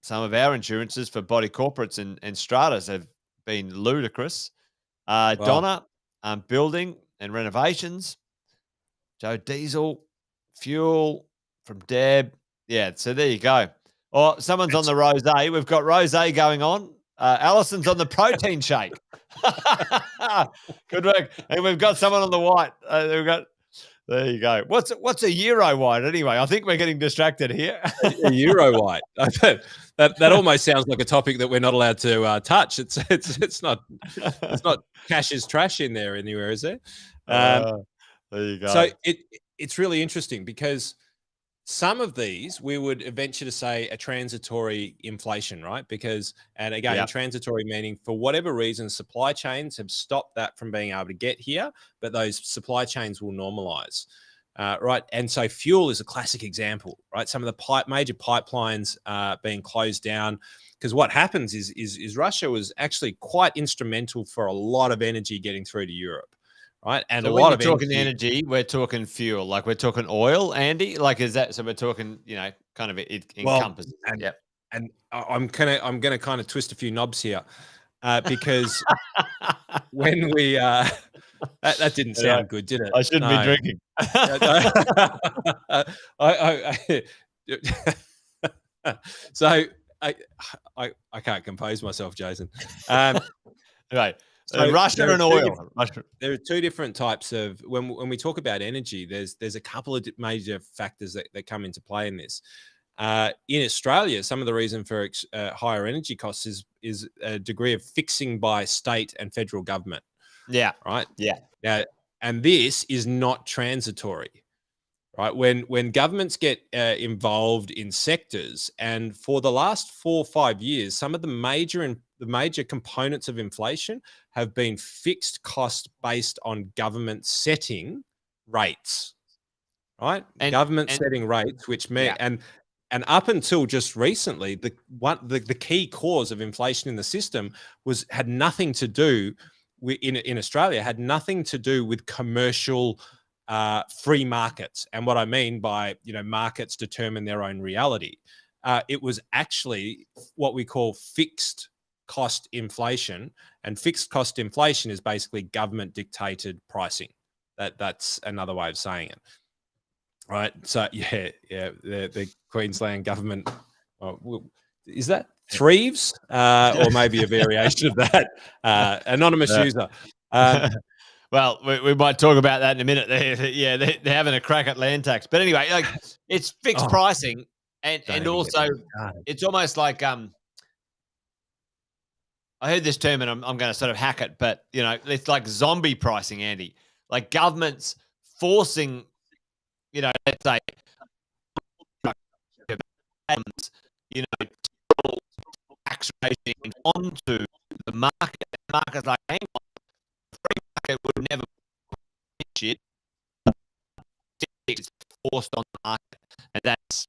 some of our insurances for body corporates and stratas have been ludicrous. Wow. Donna, building and renovations. Joe, diesel, fuel from Deb. Yeah, so there you go. Oh, someone's on the rosé. We've got rosé going on. Alison's on the protein shake. Good work. And we've got someone on the white. There you go. What's a Euro white anyway? I think we're getting distracted here. A Euro white. That almost sounds like a topic that we're not allowed to touch. It's not cash is trash in there anywhere, is there? There you go. So it's really interesting because some of these we would venture to say a transitory inflation, right? Because, and again, transitory meaning for whatever reason, supply chains have stopped that from being able to get here, but those supply chains will normalize, right? And so fuel is a classic example, right? Some of the major pipelines being closed down because what happens is Russia was actually quite instrumental for a lot of energy getting through to Europe. Right. And so a lot of talking energy, we're talking fuel, like we're talking oil, Andy. Like, is that so? We're talking, kind of it encompasses. And I'm gonna kind of twist a few knobs here, because when we that didn't sound good, did it? I shouldn't be drinking. So I can't compose myself, Jason. Right. So Russia and oil. There are two different types of when we talk about energy. There's a couple of major factors that come into play in this. In Australia, some of the reason for higher energy costs is a degree of fixing by state and federal government. Yeah. Right. Yeah. Now, and this is not transitory. Right. When governments get involved in sectors, and for the last 4 or 5 years, some of the major components of inflation have been fixed cost based on government setting rates, right? Government setting rates, which and up until just recently, the key cause of inflation in the system had nothing to do with in Australia had nothing to do with commercial free markets. And what I mean by markets determine their own reality. It was actually what we call fixed cost inflation, and fixed cost inflation is basically government dictated pricing, That's another way of saying it. Right. So the Queensland government, is that thieves or maybe a variation of that? Anonymous user. Well, we might talk about that in a minute. They're having a crack at land tax. But anyway, like it's fixed pricing, and also it's almost like I heard this term and I'm going to sort of hack it, but it's like zombie pricing, Andy. Like governments forcing, let's say, tax regime onto the market. The market's like, hang on, the free market would never shit. It's forced on the market, and that's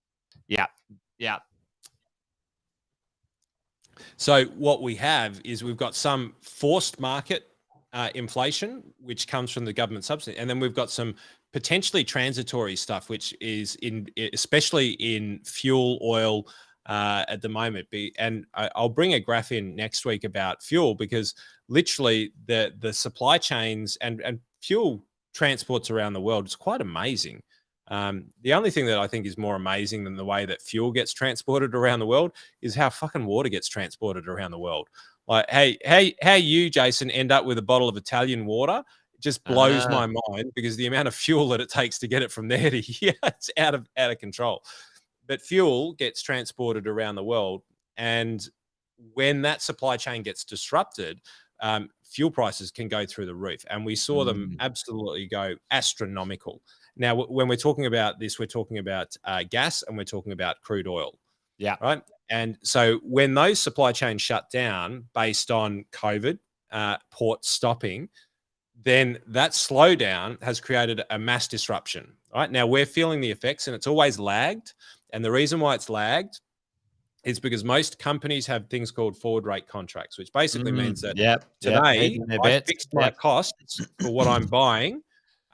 yeah. So what we have is we've got some forced market inflation, which comes from the government subsidy, and then we've got some potentially transitory stuff, which is especially in fuel, oil at the moment. And I'll bring a graph in next week about fuel, because literally the supply chains and fuel transports around the world is quite amazing. The only thing that I think is more amazing than the way that fuel gets transported around the world is how fucking water gets transported around the world. Like, how you, Jason, end up with a bottle of Italian water just blows my mind, because the amount of fuel that it takes to get it from there to here, it's out of control. But fuel gets transported around the world, and when that supply chain gets disrupted, fuel prices can go through the roof, and we saw them absolutely go astronomical. Now, when we're talking about this, we're talking about gas, and we're talking about crude oil. Yeah. Right. And so when those supply chains shut down based on COVID, ports stopping, then that slowdown has created a mass disruption. Right now, we're feeling the effects, and it's always lagged. And the reason why it's lagged is because most companies have things called forward rate contracts, which basically means that today I fixed my costs for what I'm buying.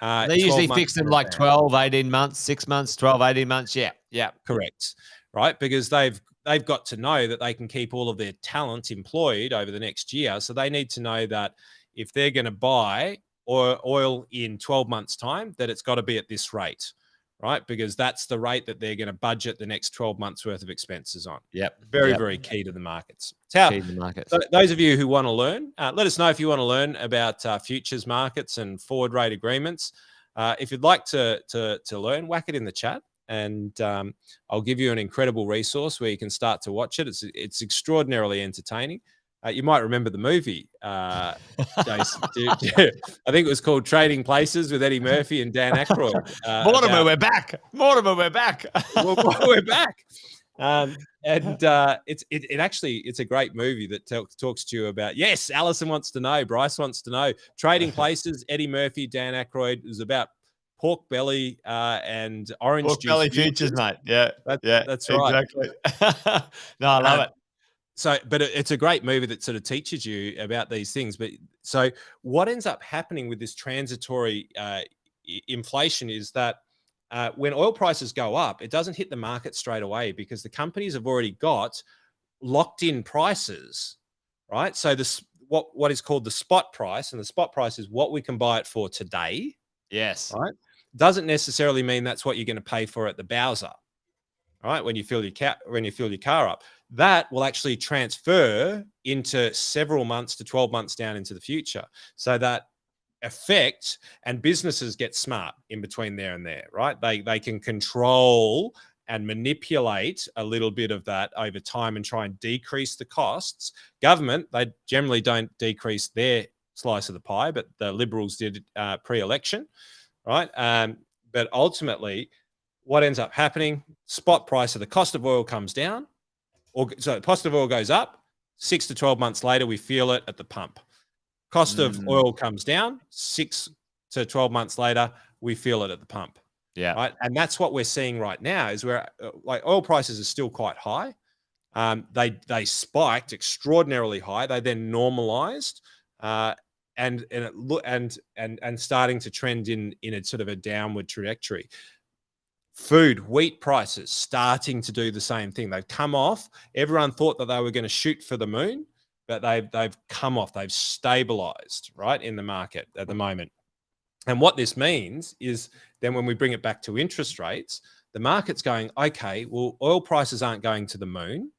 They usually fix them like 12, 18 months, 6 months, 12, 18 months. Yeah. Correct. Right. Because they've got to know that they can keep all of their talent employed over the next year. So they need to know that if they're going to buy oil in 12 months' time, that it's got to be at this rate. Right. Because that's the rate that they're going to budget the next 12 months worth of expenses on. Yep. Very key to the markets. Key to the markets. So those of you who want to learn, let us know if you want to learn about futures markets and forward rate agreements. If you'd like to learn, whack it in the chat, and I'll give you an incredible resource where you can start to watch it. It's extraordinarily entertaining. You might remember the movie, Jason. I think it was called Trading Places with Eddie Murphy and Dan Aykroyd. Mortimer, we're back. Mortimer, we're back. We're back. It's a great movie that talks to you about, yes, Alison wants to know, Bryce wants to know. Trading Places, Eddie Murphy, Dan Aykroyd. It was about pork belly and orange pork juice belly futures, mate. Yeah, that's right. Exactly. No, I love it. But it's a great movie that sort of teaches you about these things. But so what ends up happening with this transitory inflation is that when oil prices go up, it doesn't hit the market straight away, because the companies have already got locked in prices, right? So this what is called the spot price, and the spot price is what we can buy it for today. Yes. Right. Doesn't necessarily mean that's what you're going to pay for at the Bowser. Right. When you fill your car up, that will actually transfer into several months to 12 months down into the future. So that effect, and businesses get smart in between there and there, right? They can control and manipulate a little bit of that over time and try and decrease the costs. Government, they generally don't decrease their slice of the pie, but the Liberals did pre-election, right? But ultimately, what ends up happening, spot price of the cost of oil comes down, so the cost of oil goes up, 6 to 12 months later, we feel it at the pump. Cost of oil comes down, 6 to 12 months later, we feel it at the pump. Yeah. Right. And that's what we're seeing right now, is where like oil prices are still quite high. They spiked extraordinarily high. They then normalized and starting to trend in a sort of a downward trajectory. Food, wheat prices starting to do the same thing. They've come off. Everyone thought that they were going to shoot for the moon, but they've come off. They've stabilized, right, in the market at the moment. And what this means is then when we bring it back to interest rates, the market's going, okay, well, oil prices aren't going to the moon.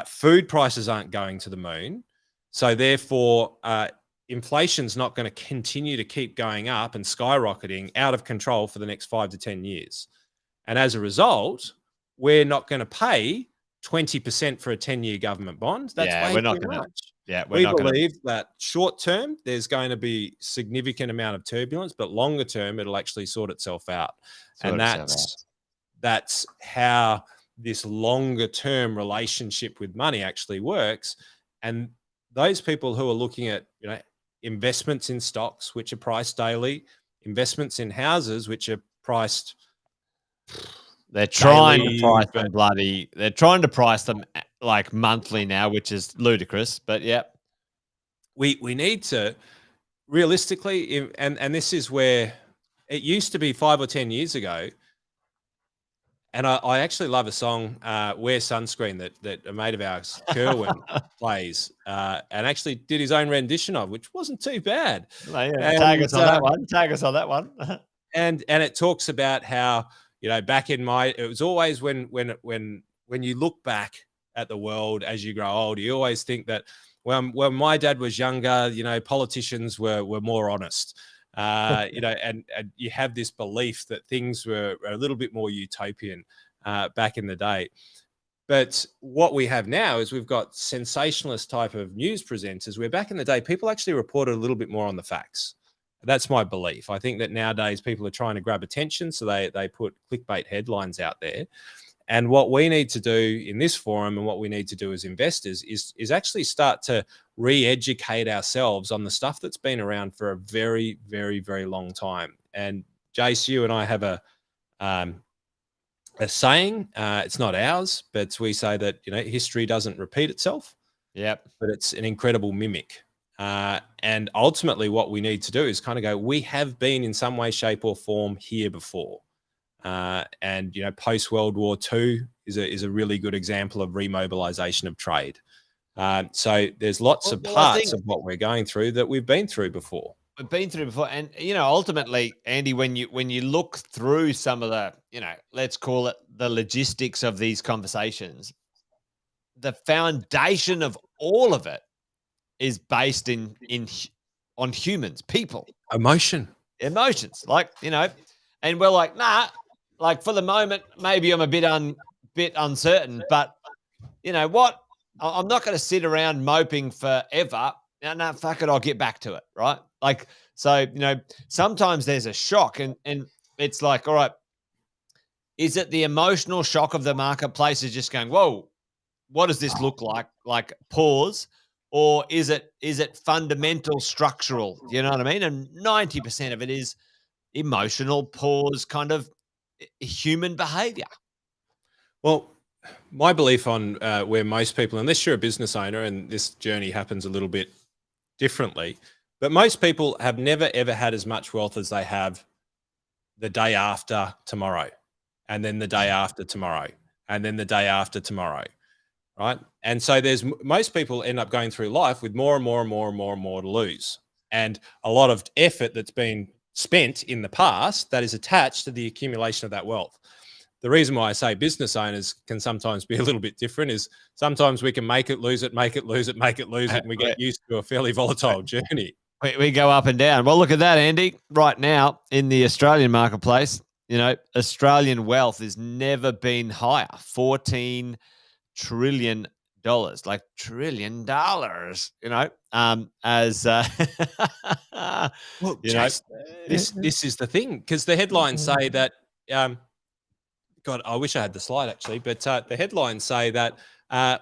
Food prices aren't going to the moon. So therefore, inflation's not going to continue to keep going up and skyrocketing out of control for the next 5 to 10 years. And as a result, we're not going to pay 20% for a 10-year government bond. That's way too much. Yeah, we believe that short term, there's going to be significant amount of turbulence, but longer term, it'll actually sort itself out. That's how this longer term relationship with money actually works. And those people who are looking at, investments in stocks, which are priced daily, investments in houses, which are priced. They're trying to price them they're trying to price them like monthly now, which is ludicrous, but yeah. We need to realistically, and this is where it used to be 5 or 10 years ago. And I actually love a song, Wear Sunscreen, that a mate of ours, Kerwin, plays, and actually did his own rendition of, which wasn't too bad. Tag us on that one. And it talks about how, back in it was always when you look back at the world as you grow old, you always think that when my dad was younger, politicians were more honest. And you have this belief that things were a little bit more utopian back in the day. But what we have now is we've got sensationalist type of news presenters, where back in the day, people actually reported a little bit more on the facts. That's my belief. I think that nowadays people are trying to grab attention, so they put clickbait headlines out there. And what we need to do in this forum, and what we need to do as investors, is actually start to re-educate ourselves on the stuff that's been around for a very, very, very long time. And Jace, you and I have a saying. It's not ours, but we say that history doesn't repeat itself. Yep. But it's an incredible mimic. And ultimately, what we need to do is kind of go, we have been in some way, shape, or form here before. And post World War II is a really good example of remobilization of trade. So there's lots of parts of what we're going through that we've been through before. And ultimately, Andy, when you look through some of the, let's call it the logistics of these conversations, the foundation of all of it is based on humans, people, emotions, and we're like, nah. Like, for the moment, maybe I'm a bit uncertain, but you know what? I'm not going to sit around moping forever. No, fuck it, I'll get back to it, right? Like, so, sometimes there's a shock, and it's like, all right, is it the emotional shock of the marketplace is just going, whoa, what does this look like? Like, pause, or is it fundamental, structural? You know what I mean? And 90% of it is emotional, pause, kind of human behavior. Well, my belief on where most people, unless you're a business owner, and this journey happens a little bit differently, but most people have never, ever had as much wealth as they have the day after tomorrow, and then the day after tomorrow, and then the day after tomorrow, right? And so most people end up going through life with more and more and more and more and more to lose, and a lot of effort that's been spent in the past that is attached to the accumulation of that wealth. The reason why I say business owners can sometimes be a little bit different is sometimes we can make it, lose it, make it, lose it, make it, lose it, and we get used to a fairly volatile journey. We go up and down. Well, look at that, Andy. Right now in the Australian marketplace, Australian wealth has never been higher. $14 trillion, like $1 trillion, as well, this is the thing, because the headlines say that God, I wish I had the slide actually, but the headlines say that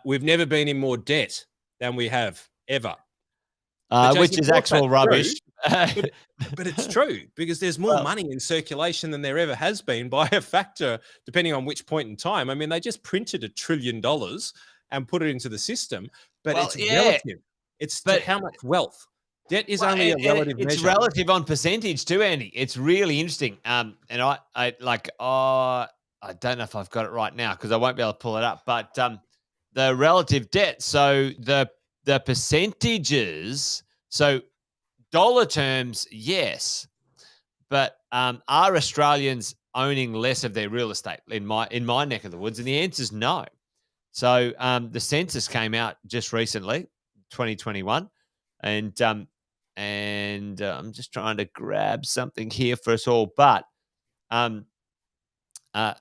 we've never been in more debt than we have ever, which is actual rubbish. But it's true, because there's more money in circulation than there ever has been by a factor, depending on which point in time. I mean, they just printed $1 trillion and put it into the system, but it's relative. It's how much wealth. Debt is only a relative measure. It's relative on percentage too, Andy. It's really interesting. And I don't know if I've got it right now because I won't be able to pull it up, but the relative debt. So the percentages, so dollar terms, yes, but are Australians owning less of their real estate in my neck of the woods? And the answer is no. So the census came out just recently, 2021, and I'm just trying to grab something here for us all, but um, uh,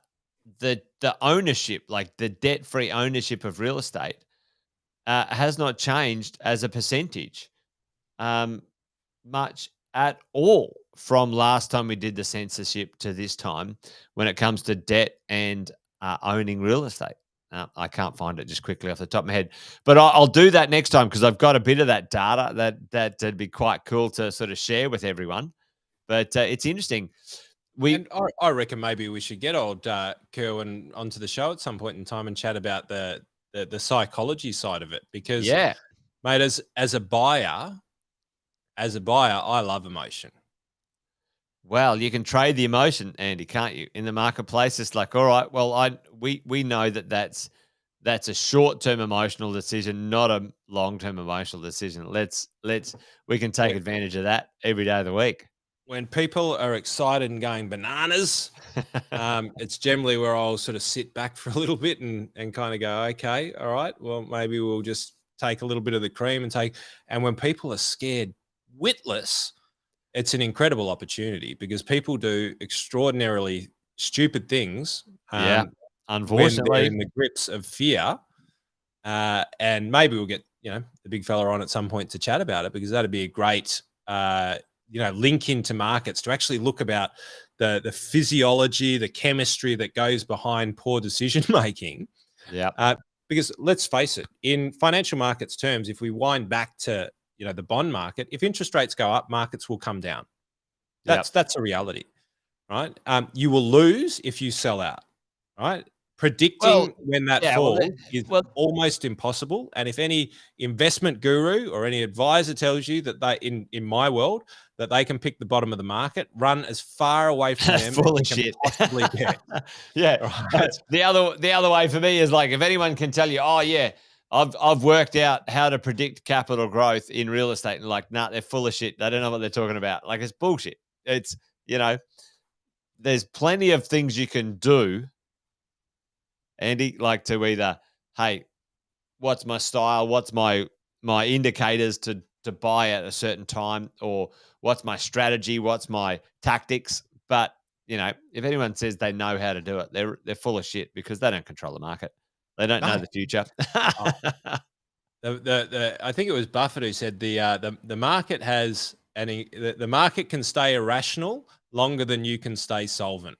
the ownership, like the debt free ownership of real estate, has not changed as a percentage um, much at all from last time we did the censorship to this time when it comes to debt and owning real estate. I can't find it just quickly off the top of my head, but I'll do that next time because I've got a bit of that data that'd be quite cool to sort of share with everyone. But it's interesting. And I reckon maybe we should get old Kerwin onto the show at some point in time and chat about the psychology side of it. Because, yeah, mate, as a buyer, I love emotion. well, you can trade the emotion, Andy, can't you? In the marketplace, it's like, all right, well, we know that's a short-term emotional decision, not a long-term emotional decision. We can take advantage of that every day of the week. When people are excited and going bananas, it's generally where I'll sort of sit back for a little bit and kind of go, okay, all right, well, maybe we'll just take a little bit of the cream and when people are scared witless, it's an incredible opportunity because people do extraordinarily stupid things Yeah, when they're unfortunately. in the grips of fear. And maybe we'll get, the big fella on at some point to chat about it because that'd be a great, link into markets to actually look about the physiology, the chemistry that goes behind poor decision making. Yeah. Because let's face it, in financial markets terms, if we wind back to the bond market, if interest rates go up, markets will come down. That's a reality, right? You will lose if you sell out, right? Predicting when that falls is almost impossible. And if any investment guru or any advisor tells you that they, in my world, that they can pick the bottom of the market, run as far away from them full as of you shit. can possibly get. Yeah, right. The other way for me is like if anyone can tell you, oh yeah, I've worked out how to predict capital growth in real estate, and like, nah, they're full of shit. They don't know what they're talking about. Like it's bullshit. It's there's plenty of things you can do, Andy, like to either, hey, what's my style? What's my indicators to buy at a certain time, or what's my strategy? What's my tactics? But if anyone says they know how to do it, they're full of shit because they don't control the market. They don't know the future. I think it was Buffett who said the market has the market can stay irrational longer than you can stay solvent.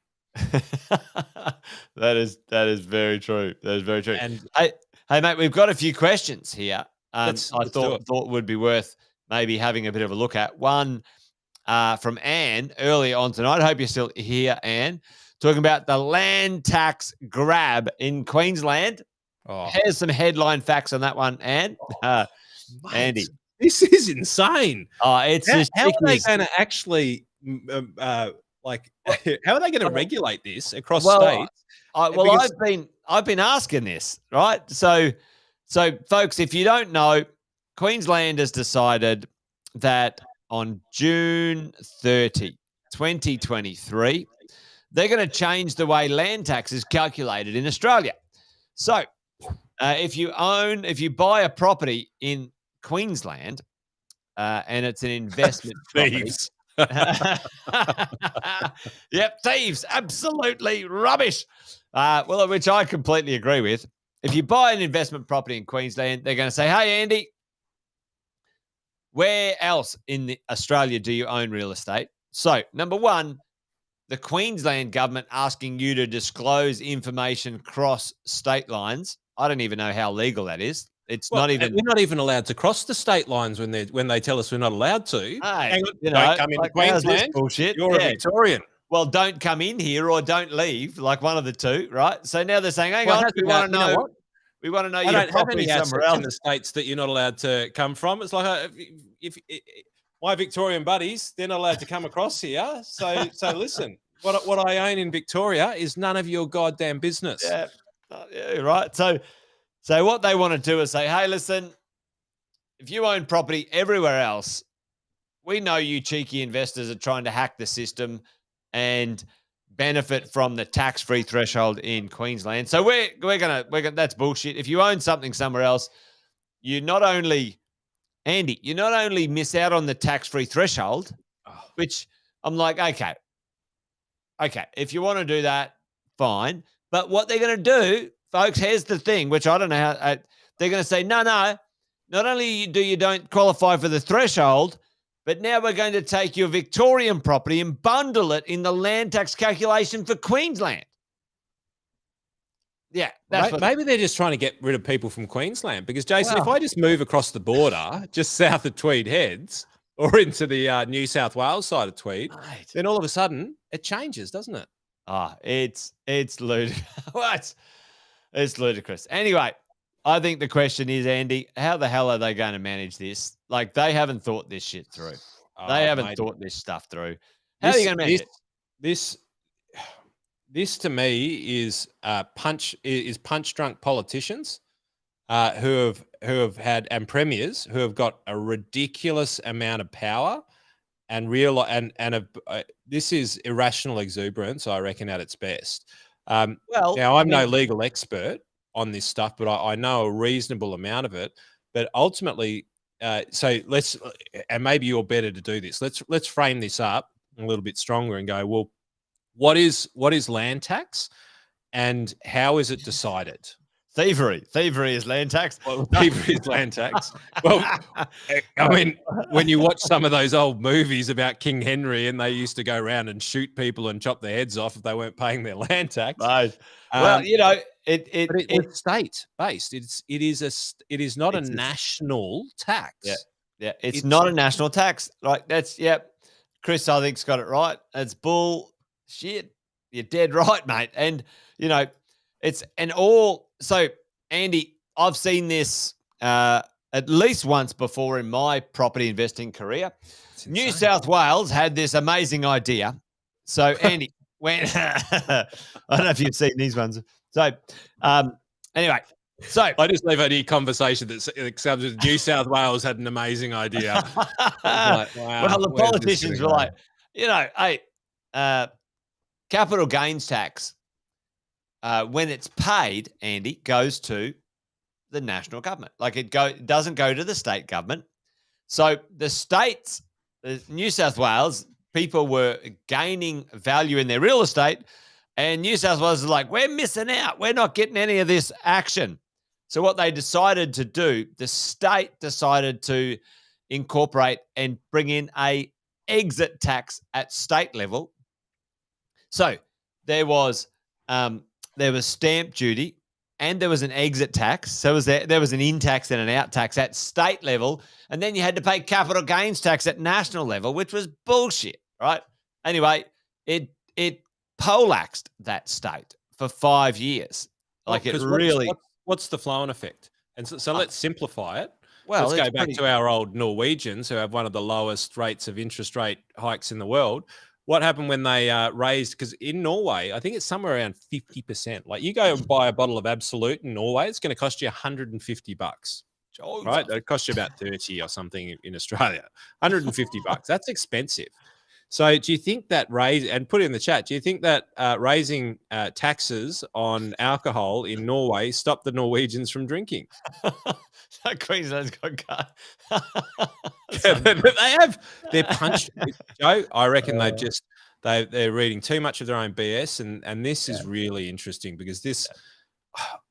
That is very true. That is very true. And hey, mate, we've got a few questions here. I thought would be worth maybe having a bit of a look at. One from Anne earlier on tonight. I hope you're still here, Anne. Talking about the land tax grab in Queensland. Here's some headline facts on that one, Anne. Andy, this is insane. It's how are they going to actually how are they going to regulate this across states? I've been asking this, right? So folks, if you don't know, Queensland has decided that on June 30, 2023, they're going to change the way land tax is calculated in Australia. So if you buy a property in Queensland and it's an investment property. Yep, thieves, absolutely rubbish. Which I completely agree with. If you buy an investment property in Queensland, they're going to say, hey, Andy, where else in Australia do you own real estate? So, number one, the Queensland government asking you to disclose information cross state lines. I don't even know how legal that is. We're not even allowed to cross the state lines when they tell us we're not allowed to. Hey, hang on, don't come into Queensland. Bullshit. You're a Victorian. Well, don't come in here or don't leave, like one of the two, right? So now they're saying, hang on, we want to know. We want to know your property somewhere else in the states that you're not allowed to come from. It's like if my Victorian buddies, they're not allowed to come across here. So listen, what I own in Victoria is none of your goddamn business. Yeah, right. So what they want to do is say, hey, listen, if you own property everywhere else, we know you cheeky investors are trying to hack the system and benefit from the tax-free threshold in Queensland. So we're gonna that's bullshit. If you own something somewhere else, you not only Andy, you not only miss out on the tax-free threshold, Oh, which I'm like, okay, if you want to do that, fine. But what they're going to do, folks, here's the thing, which I don't know how they're going to say, no, not only do you don't qualify for the threshold, but now we're going to take your Victorian property and bundle it in the land tax calculation for Queensland. Yeah, that's what. maybe they're just trying to get rid of people from Queensland because, Jason, if Well, I just move across the border just south of Tweed Heads or into the New South Wales side of Tweed, mate. then all of a sudden it changes, doesn't it? It's ludicrous. What? It's ludicrous. Anyway, I think the question is, Andy, how the hell are they going to manage this? Like, they haven't thought this shit through. They Oh, haven't mate, thought this stuff through. How are you this going to manage this it? this this to me is punch drunk politicians who have had and premiers who have got a ridiculous amount of power and real and this is irrational exuberance, I reckon, at its best. Well, Now I I'm no mean, legal expert on this stuff, but I know a reasonable amount of it. But ultimately, so let's and maybe you're better to do this. Let's frame this up a little bit stronger and go, well, what is land tax and how is it decided? thievery. Thievery is land tax. Well, No. thievery is land tax. Well, I mean, when you watch some of those old movies about King Henry and they used to go around and shoot people and chop their heads off if they weren't paying their land tax. Right. Well, you know, But it's state based. It is not a it's national yeah, tax. yeah. It's It's not a national tax. Like that's Chris, I think's got it right. It's bull shit. You're dead right, mate. And you know, it's and all so Andy, I've seen this at least once before in my property investing career. it's New insane. South Wales had this amazing idea. So Andy, when I don't know if you've seen these ones. So anyway, so I just leave any conversation that sounds as New South Wales had an amazing idea. It's like, wow, well, the where's this politicians gonna were go? like, hey, uh, capital gains tax, when it's paid, Andy, goes to the national government. Like it doesn't go to the state government. So the states, New South Wales, people were gaining value in their real estate, and New South Wales is like, we're missing out. We're not getting any of this action. So what they decided to do, the state decided to incorporate and bring in a exit tax at state level. So there was um, stamp duty and there was an exit tax. So there was an in tax and an out tax at state level, and then you had to pay capital gains tax at national level, which was bullshit, right? Anyway, it poleaxed that state for 5 years. Well, Like it because really what's the flow and effect? And so let's simplify it. well, Let's it's go back pretty to our old Norwegians who have one of the lowest rates of interest rate hikes in the world. What happened when they raised? Because in Norway, I think it's somewhere around 50%. Like you go and buy a bottle of Absolute in Norway, it's going to cost you $150, right? That cost you about 30 or something in Australia. $150. That's expensive. So do you think that and put it in the chat, do you think that raising taxes on alcohol in Norway stopped the Norwegians from drinking? Queensland's got cut. They're punched. Joe, I reckon they're reading too much of their own BS, and this is really interesting because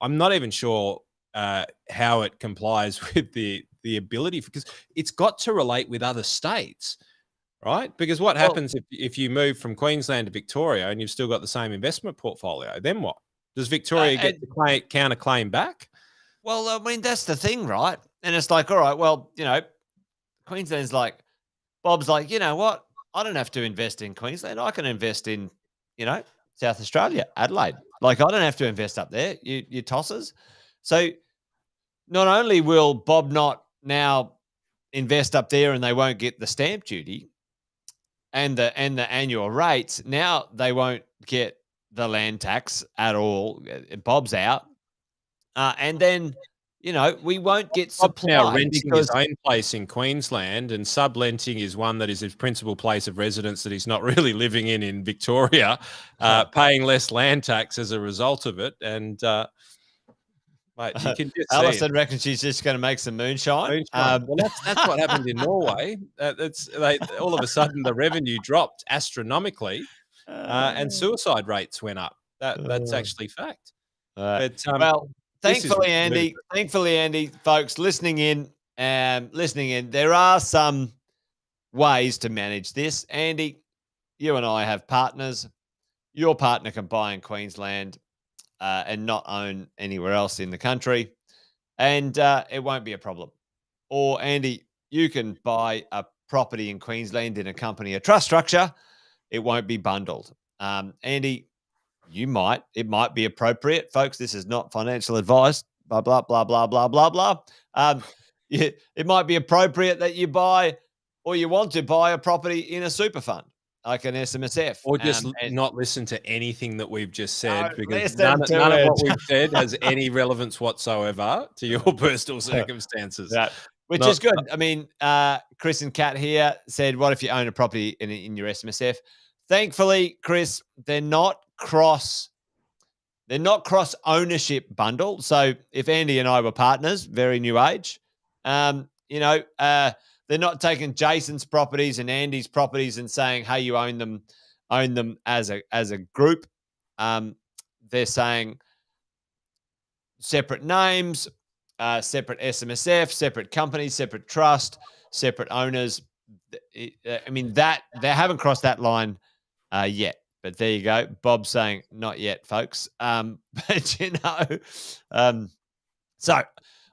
I'm not even sure how it complies with the ability because it's got to relate with other states. Right? Because what happens if you move from Queensland to Victoria and you've still got the same investment portfolio? Then what? Does Victoria get to counter claim back? Well, I mean, that's the thing, right? And it's like, all right, well, Queensland's like, Bob's like, you know what? I don't have to invest in Queensland. I can invest in, South Australia, Adelaide. Like, I don't have to invest up there. You tossers. So not only will Bob not now invest up there and they won't get the stamp duty and the annual rates, now they won't get the land tax at all. Bob's out. And then we won't get Bob's now supply renting his because own place in Queensland, and subletting is one that is his principal place of residence that he's not really living in Victoria, paying less land tax as a result of it. And mate, you can just see it. Alison reckons she's just going to make some moonshine. Moonshine. Well, that's what happened in Norway. All of a sudden the revenue dropped astronomically, and suicide rates went up. That's actually fact. But well, this is ludicrous. thankfully, Andy, folks listening in, there are some ways to manage this. Andy, you and I have partners. Your partner can buy in Queensland and not own anywhere else in the country, and it won't be a problem. Or, Andy, you can buy a property in Queensland in a company, a trust structure. It won't be bundled. Andy, it might be appropriate, folks. This is not financial advice. Blah blah blah blah blah blah blah. It might be appropriate that you buy or you want to buy a property in a super fund, like an SMSF, or just not listen to anything that we've just said, because none of what we've said has any relevance whatsoever to your personal circumstances. Yeah. Which is good. I mean, Chris and Kat here said, "What if you own a property in your SMSF?" Thankfully, Chris, they're not cross ownership bundle. So if Andy and I were partners, very new age, they're not taking Jason's properties and Andy's properties and saying, "Hey, you own them as a group." They're saying separate names, separate SMSF, separate companies, separate trust, separate owners. I mean, that they haven't crossed that line yet. But there you go. Bob's saying not yet, folks. But so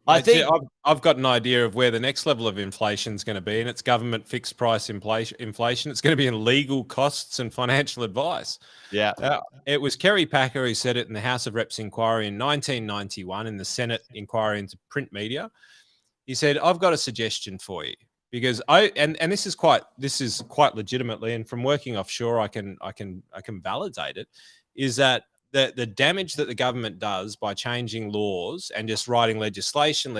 I think I've got an idea of where the next level of inflation is going to be, and it's government fixed price inflation. It's going to be in legal costs and financial advice. Yeah. It was Kerry Packer who said it in the House of Reps inquiry in 1991, in the Senate inquiry into print media. He said, "I've got a suggestion for you." Because this is quite legitimately, and from working offshore, I can validate it, is that the damage that the government does by changing laws and just writing legislation,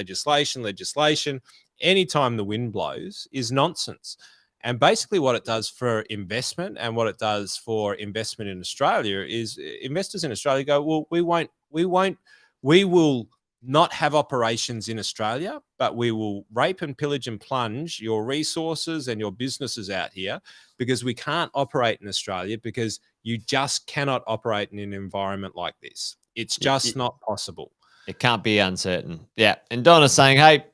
anytime the wind blows, is nonsense. And basically what it does for investment and what it does for investment in Australia is investors in Australia go, well, we will not have operations in Australia, but we will rape and pillage and plunge your resources and your businesses out here, because we can't operate in Australia, because you just cannot operate in an environment like this. It's just not possible. It can't be uncertain. Yeah. And Donna's saying, hey,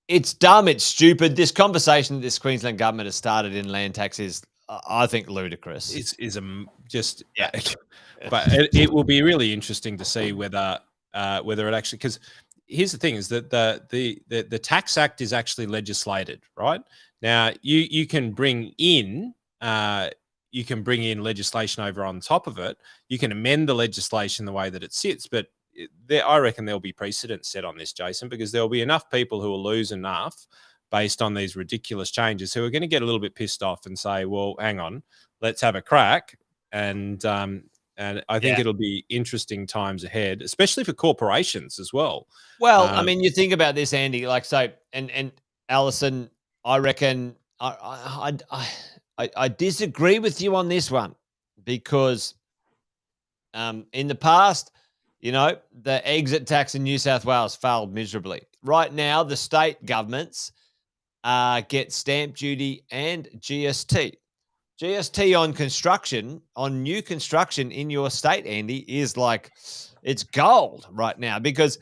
it's dumb. It's stupid. This conversation that this Queensland government has started in land tax is, I think, ludicrous. But it will be really interesting to see whether it actually, because here's the thing, is that the Tax Act is actually legislated, right? Now you can bring in legislation over on top of it. You can amend the legislation the way that it sits, but I reckon there'll be precedent set on this, Jason, because there'll be enough people who will lose enough based on these ridiculous changes who are going to get a little bit pissed off and say, well, hang on, let's have a crack. And I think it'll be interesting times ahead, especially for corporations as well. Well, I mean, you think about this, Andy, like, so, and Alison, I reckon I disagree with you on this one, because in the past, the exit tax in New South Wales failed miserably. Right now, the state governments get stamp duty and GST. GST on construction, on new construction in your state, Andy, is like, it's gold right now, because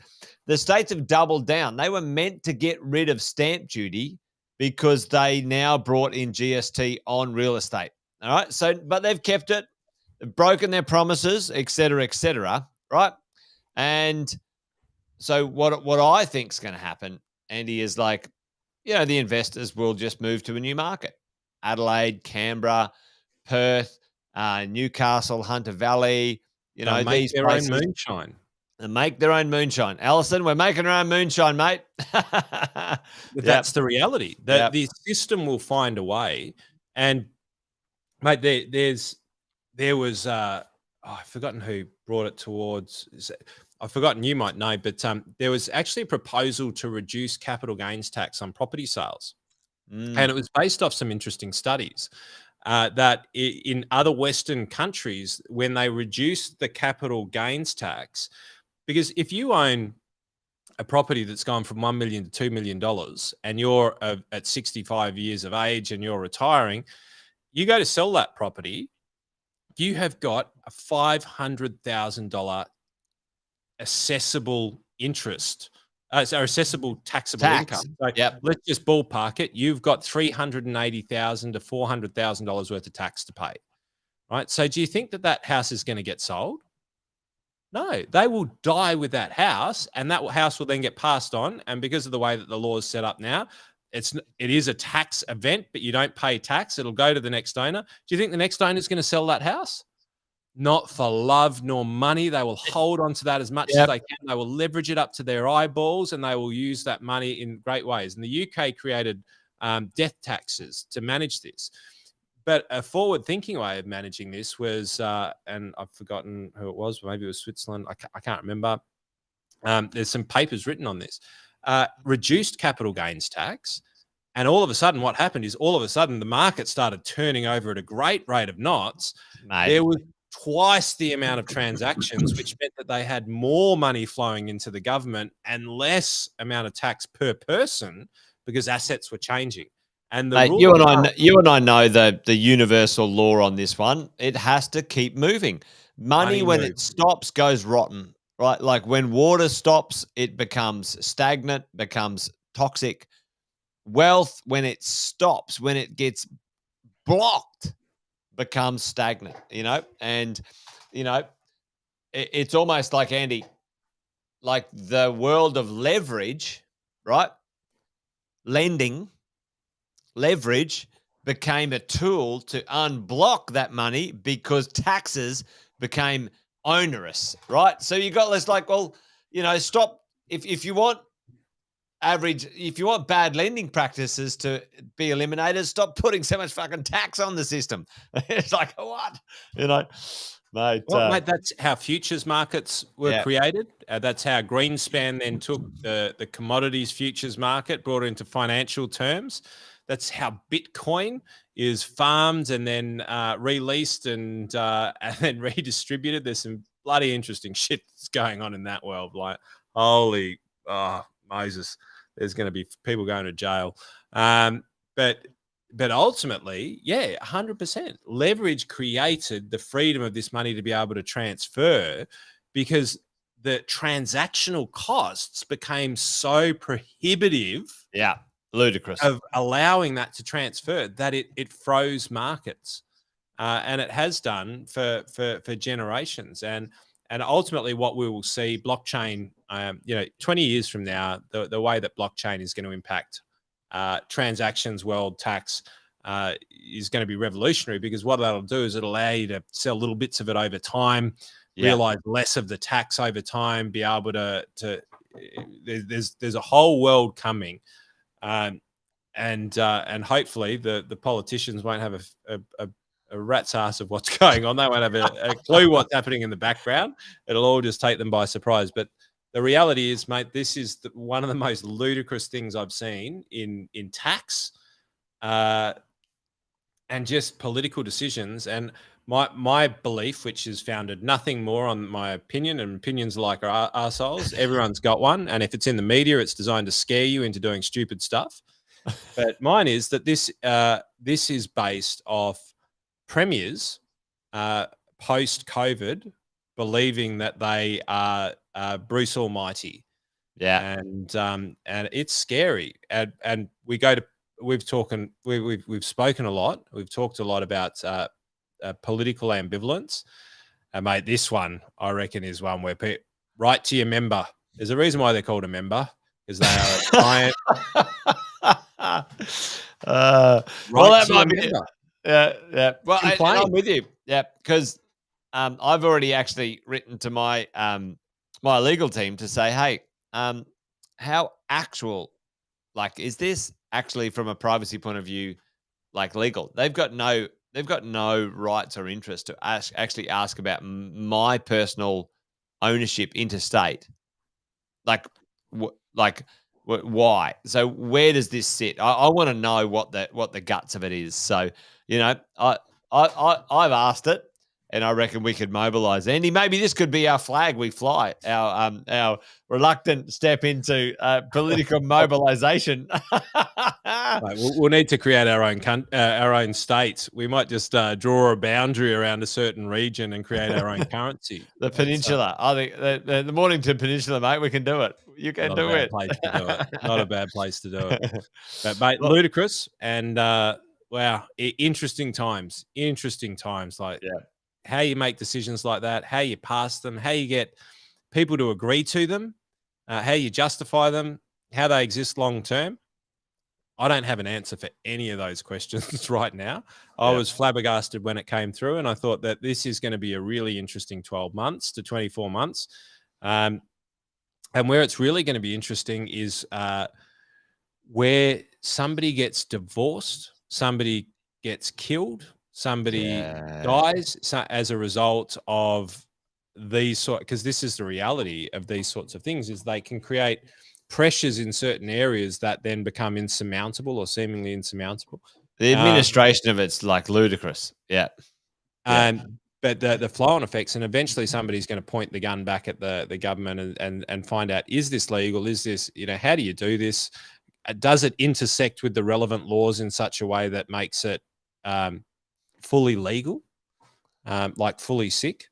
the states have doubled down. They were meant to get rid of stamp duty because they now brought in GST on real estate. All right. So, but they've kept it, they've broken their promises, et cetera, right? And so what I think is going to happen, Andy, is like, the investors will just move to a new market. Adelaide, Canberra, Perth, Newcastle, Hunter Valley, these their places, own moonshine. And make their own moonshine. Alison, we're making our own moonshine, mate. That's the reality. The system will find a way. And mate, there was I've forgotten who brought it towards. I've forgotten, you might know, but there was actually a proposal to reduce capital gains tax on property sales. And it Mm. was based off some interesting studies that in other Western countries, when they reduced the capital gains tax, because if you own a property that's gone from $1 million to $2 million and you're at 65 years of age and you're retiring, you go to sell that property, you have got a $500,000 assessable interest, so accessible taxable income. Tax. So Yep. let's just ballpark it. You've got $380,000 to $400,000 worth of tax to pay, right? So do you think that that house is going to get sold? No, they will die with that house, and that house will then get passed on. And because of the way that the law is set up now, it is a tax event, but you don't pay tax. It'll go to the next owner. Do you think the next owner is going to sell that house? Not for love nor money. They will hold on to that as much as Yep. they can. They will leverage it up to their eyeballs, and they will use that money in great ways. And the UK created death taxes to manage this. But a forward-thinking way of managing this was, and I've forgotten who it was. Maybe it was Switzerland. I can't remember. There's some papers written on this. Reduced capital gains tax, and all of a sudden, what happened is all of a sudden the market started turning over at a great rate of knots. Mate. There was twice the amount of transactions, which meant that they had more money flowing into the government and less amount of tax per person because assets were changing. And the Mate, rule you of and I, thumb, you and I know the universal law on this one. It has to keep moving. Money, money when moves. it stops, goes rotten. Right? Like when water stops, it becomes stagnant, becomes toxic. Wealth, when it stops, when it gets blocked, becomes stagnant. And you know, it's almost like, Andy, like the world of leverage, right? Lending leverage became a tool to unblock that money because taxes became onerous, right? So you got this like, well, stop if you want if you want bad lending practices to be eliminated, stop putting so much fucking tax on the system. It's like, what? You know, mate. Well, mate, that's how futures markets were Yeah. created. That's how Greenspan then took the commodities futures market, brought it into financial terms. That's how Bitcoin is farmed and then released and then redistributed. There's some bloody interesting shit that's going on in that world. Like, holy Moses, there's going to be people going to jail. But ultimately, yeah, 100%. Leverage created the freedom of this money to be able to transfer because the transactional costs became so prohibitive Yeah. Ludicrous. of allowing that to transfer that it froze markets. And it has done for generations. And ultimately what we will see, blockchain, 20 years from now, the way that blockchain is going to impact transactions, world tax, is going to be revolutionary because what that'll do is it'll allow you to sell little bits of it over time, realize less of the tax over time, be able to there's a whole world coming. And hopefully the politicians won't have a rat's ass of what's going on. They won't have a clue what's happening in the background. It'll all just take them by surprise. But the reality is, mate, this is one of the most ludicrous things I've seen in tax and just political decisions. And my belief, which is founded nothing more on my opinion, and opinions like our arseholes, everyone's got one. And if it's in the media, it's designed to scare you into doing stupid stuff. But mine is that this is based off premiers post-COVID believing that they are Bruce Almighty. Yeah. And it's scary. And we've spoken a lot. We've talked a lot about political ambivalence. And mate, this one I reckon is one where write to your member. There's a reason why they're called a member, because they are a giant. Well, that to might your be. member. Yeah. Well, and Complain. I'm with you. Yeah, because I've already actually written to my my legal team to say, hey, how actual, like, is this actually from a privacy point of view, like legal? They've got no they've got no rights or interest to actually ask about my personal ownership interstate. Like, why? So where does this sit? I want to know what the guts of it is. So I've asked it, and I reckon we could mobilise. Andy, maybe this could be our flag we fly. Our reluctant step into political mobilisation. Right, we'll need to create our own states. We might just draw a boundary around a certain region and create our own currency. The That's peninsula. I think the Mornington Peninsula, mate. We can do it. You can not a do bad it. place to do it. Not a bad place to do it. But mate, Well, ludicrous and wow, interesting times. Interesting times. Like yeah. how you make decisions like that, how you pass them, how you get people to agree to them, how you justify them, how they exist long term. I don't have an answer for any of those questions right now. I Yeah. was flabbergasted when it came through, and I thought that this is going to be a really interesting 12 months to 24 months. And where it's really going to be interesting is where somebody gets divorced, somebody gets killed, somebody dies as a result of these because this is the reality of these sorts of things is they can create pressures in certain areas that then become insurmountable or seemingly insurmountable. The administration of it's like ludicrous. Yeah. But the flow-on effects, and eventually somebody's going to point the gun back at the government and find out, is this legal? Is this, how do you do this? Does it intersect with the relevant laws in such a way that makes it fully legal, like fully sick?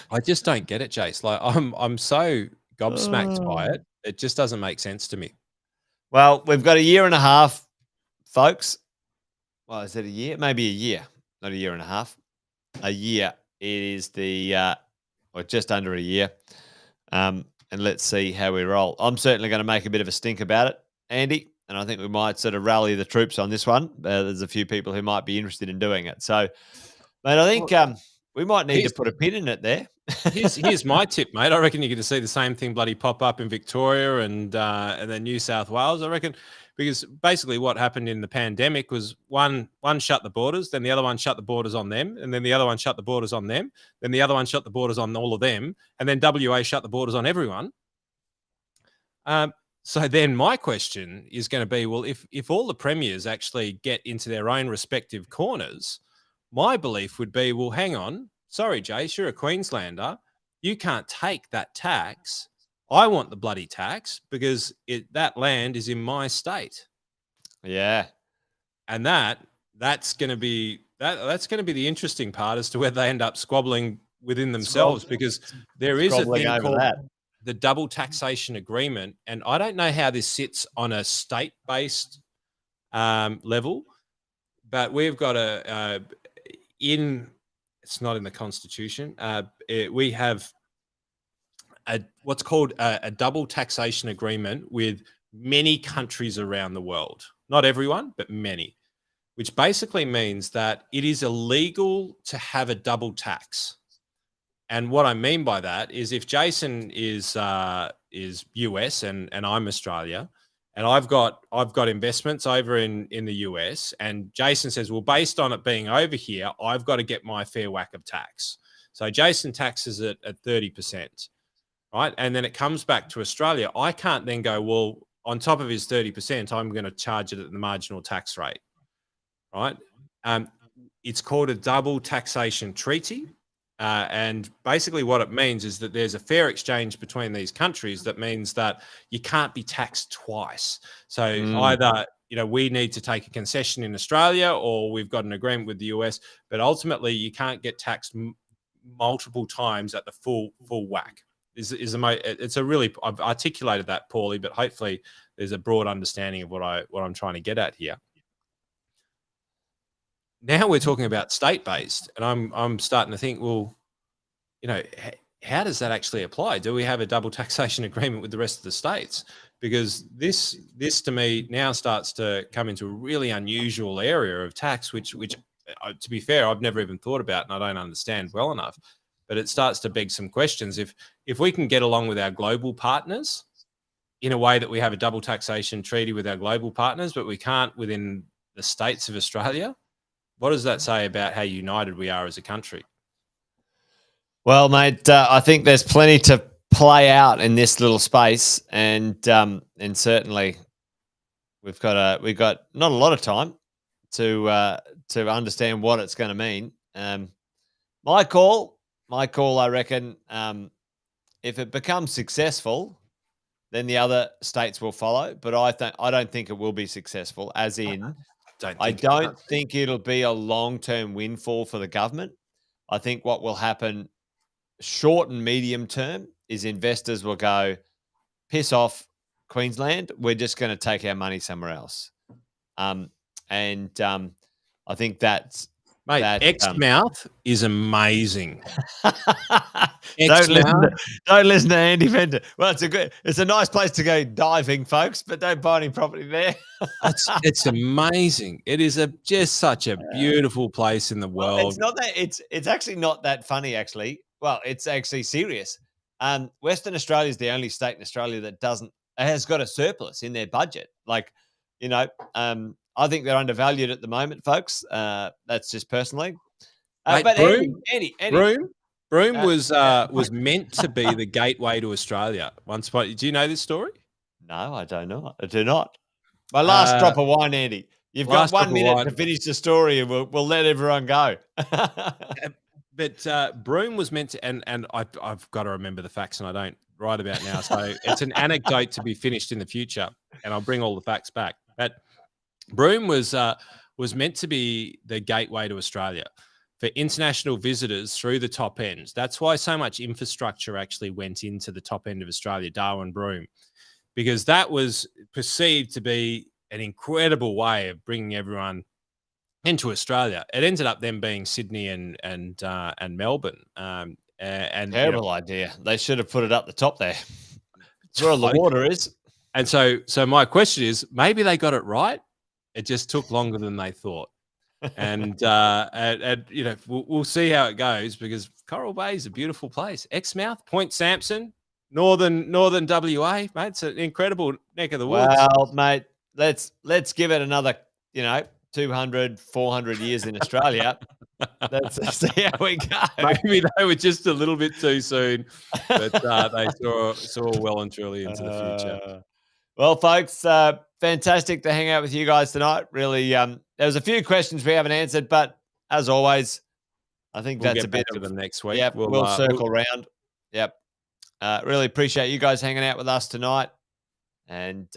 I just don't get it, Jace. Like I'm so gobsmacked by it. It just doesn't make sense to me. Well, we've got a year and a half, folks. Well, is it a year? Maybe a year, not a year and a half. A year. It is or just under a year. And let's see how we roll. I'm certainly going to make a bit of a stink about it, Andy, and I think we might sort of rally the troops on this one. There's a few people who might be interested in doing it. So, mate, I think we might need to put a pin in it there. Here's my tip, mate. I reckon you're going to see the same thing bloody pop up in Victoria and then New South Wales. I reckon because basically what happened in the pandemic was one shut the borders, then the other one shut the borders on them, and then the other one shut the borders on them, then the other one shut the borders on all of them, and then WA shut the borders on everyone. So then my question is going to be, well, if all the premiers actually get into their own respective corners, my belief would be, well, hang on. Sorry, Jace, you're a Queenslander. You can't take that tax. I want the bloody tax because that land is in my state. Yeah. And that's going to be that's going to be the interesting part as to where they end up squabbling within themselves, because there is a thing called the double taxation agreement. And I don't know how this sits on a state-based level, but we've got it's not in the Constitution. We have what's called a double taxation agreement with many countries around the world. Not everyone, but many, which basically means that it is illegal to have a double tax. And what I mean by that is if Jason is US and I'm Australia, and I've got investments over in the US, and Jason says, well, based on it being over here, I've got to get my fair whack of tax. So Jason taxes it at 30%, right? And then it comes back to Australia. I can't then go, well, on top of his 30%, I'm going to charge it at the marginal tax rate, right? It's called a double taxation treaty. And basically what it means is that there's a fair exchange between these countries that means that you can't be taxed twice. So either, we need to take a concession in Australia or we've got an agreement with the US, but ultimately you can't get taxed multiple times at the full whack. It's a really, I've articulated that poorly, but hopefully there's a broad understanding of what I'm trying to get at here. Now we're talking about state-based, and I'm starting to think, well, how does that actually apply? Do we have a double taxation agreement with the rest of the states? Because this to me now starts to come into a really unusual area of tax, which to be fair, I've never even thought about and I don't understand well enough. But it starts to beg some questions. If we can get along with our global partners in a way that we have a double taxation treaty with our global partners, but we can't within the states of Australia, what does that say about how united we are as a country? Well, mate, I think there's plenty to play out in this little space, and certainly we've got not a lot of time to understand what it's going to mean. My call, I reckon, if it becomes successful, then the other states will follow. But I don't think it will be successful. As in, I don't think it'll be a long-term windfall for the government. I think what will happen, short and medium term, is investors will go, piss off, Queensland. We're just going to take our money somewhere else. I think that's Mate, that. Exmouth is amazing. Don't listen to Andy Fender. Well, it's a nice place to go diving, folks, but don't buy any property there. It's amazing. It is just such a beautiful place in the world. Well, it's not that it's actually not that funny, actually. Well, it's actually serious. Western Australia is the only state in Australia that has got a surplus in their budget. Like, I think they're undervalued at the moment, folks. That's just personally. But Andy, Broome was meant to be the gateway to Australia. Once upon, do you know this story? No, I don't know. I do not. My last drop of wine, Andy. You've got 1 minute to finish the story, and we'll let everyone go. But Broome was meant to, and I've got to remember the facts, and I don't right about now. So it's an anecdote to be finished in the future, and I'll bring all the facts back. But Broome was meant to be the gateway to Australia for international visitors through the top ends. That's why so much infrastructure actually went into the top end of Australia, Darwin, Broome, because that was perceived to be an incredible way of bringing everyone into Australia. It ended up them being Sydney and Melbourne. Terrible idea. They should have put it up the top there. It's where all the water is. And so my question is, maybe they got it right. It just took longer than they thought. And we'll see how it goes, because Coral Bay is a beautiful place. Exmouth, Point Sampson, northern WA, mate. It's an incredible neck of the woods. Well, mate, let's give it another 200, 400 years in Australia. Let's see how we go. Maybe they were just a little bit too soon, but they saw well and truly into the future. Well, folks, fantastic to hang out with you guys tonight. Really, there's a few questions we haven't answered, but as always, I think we'll that's a bit of them next week. Yep, we'll circle around. Yep. Really appreciate you guys hanging out with us tonight, and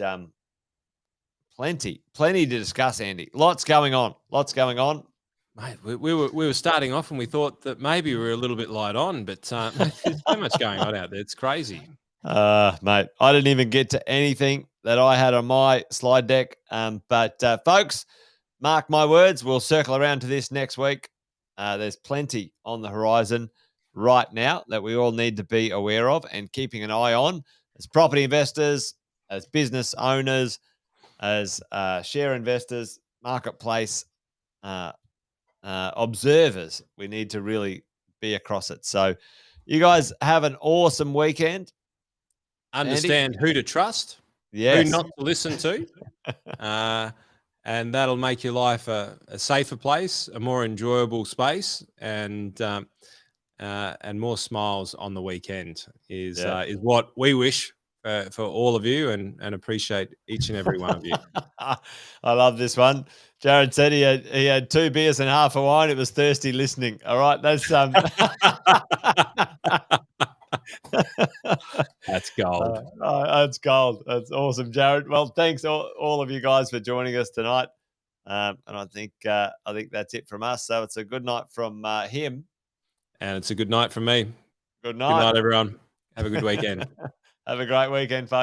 plenty to discuss, Andy. Lots going on. Mate, we were starting off and we thought that maybe we were a little bit light on, but there's so much going on out there. It's crazy. Mate, I didn't even get to anything that I had on my slide deck. But folks, mark my words, we'll circle around to this next week. There's plenty on the horizon right now that we all need to be aware of and keeping an eye on as property investors, as business owners, as share investors, marketplace observers. We need to really be across it. So you guys have an awesome weekend. Understand Andy? Who to trust, who not to listen to, and that'll make your life a safer place, a more enjoyable space, and more smiles on the weekend is what we wish for all of you, and appreciate each and every one of you. I love this one. Jared said he had 2 beers and half a wine. It was thirsty listening. All right, that's That's gold. That's gold. That's awesome, Jared. Well, thanks all of you guys for joining us tonight. And I think that's it from us. So it's a good night from him, and it's a good night from me. Good night. Good night, everyone. Have a good weekend. Have a great weekend, folks.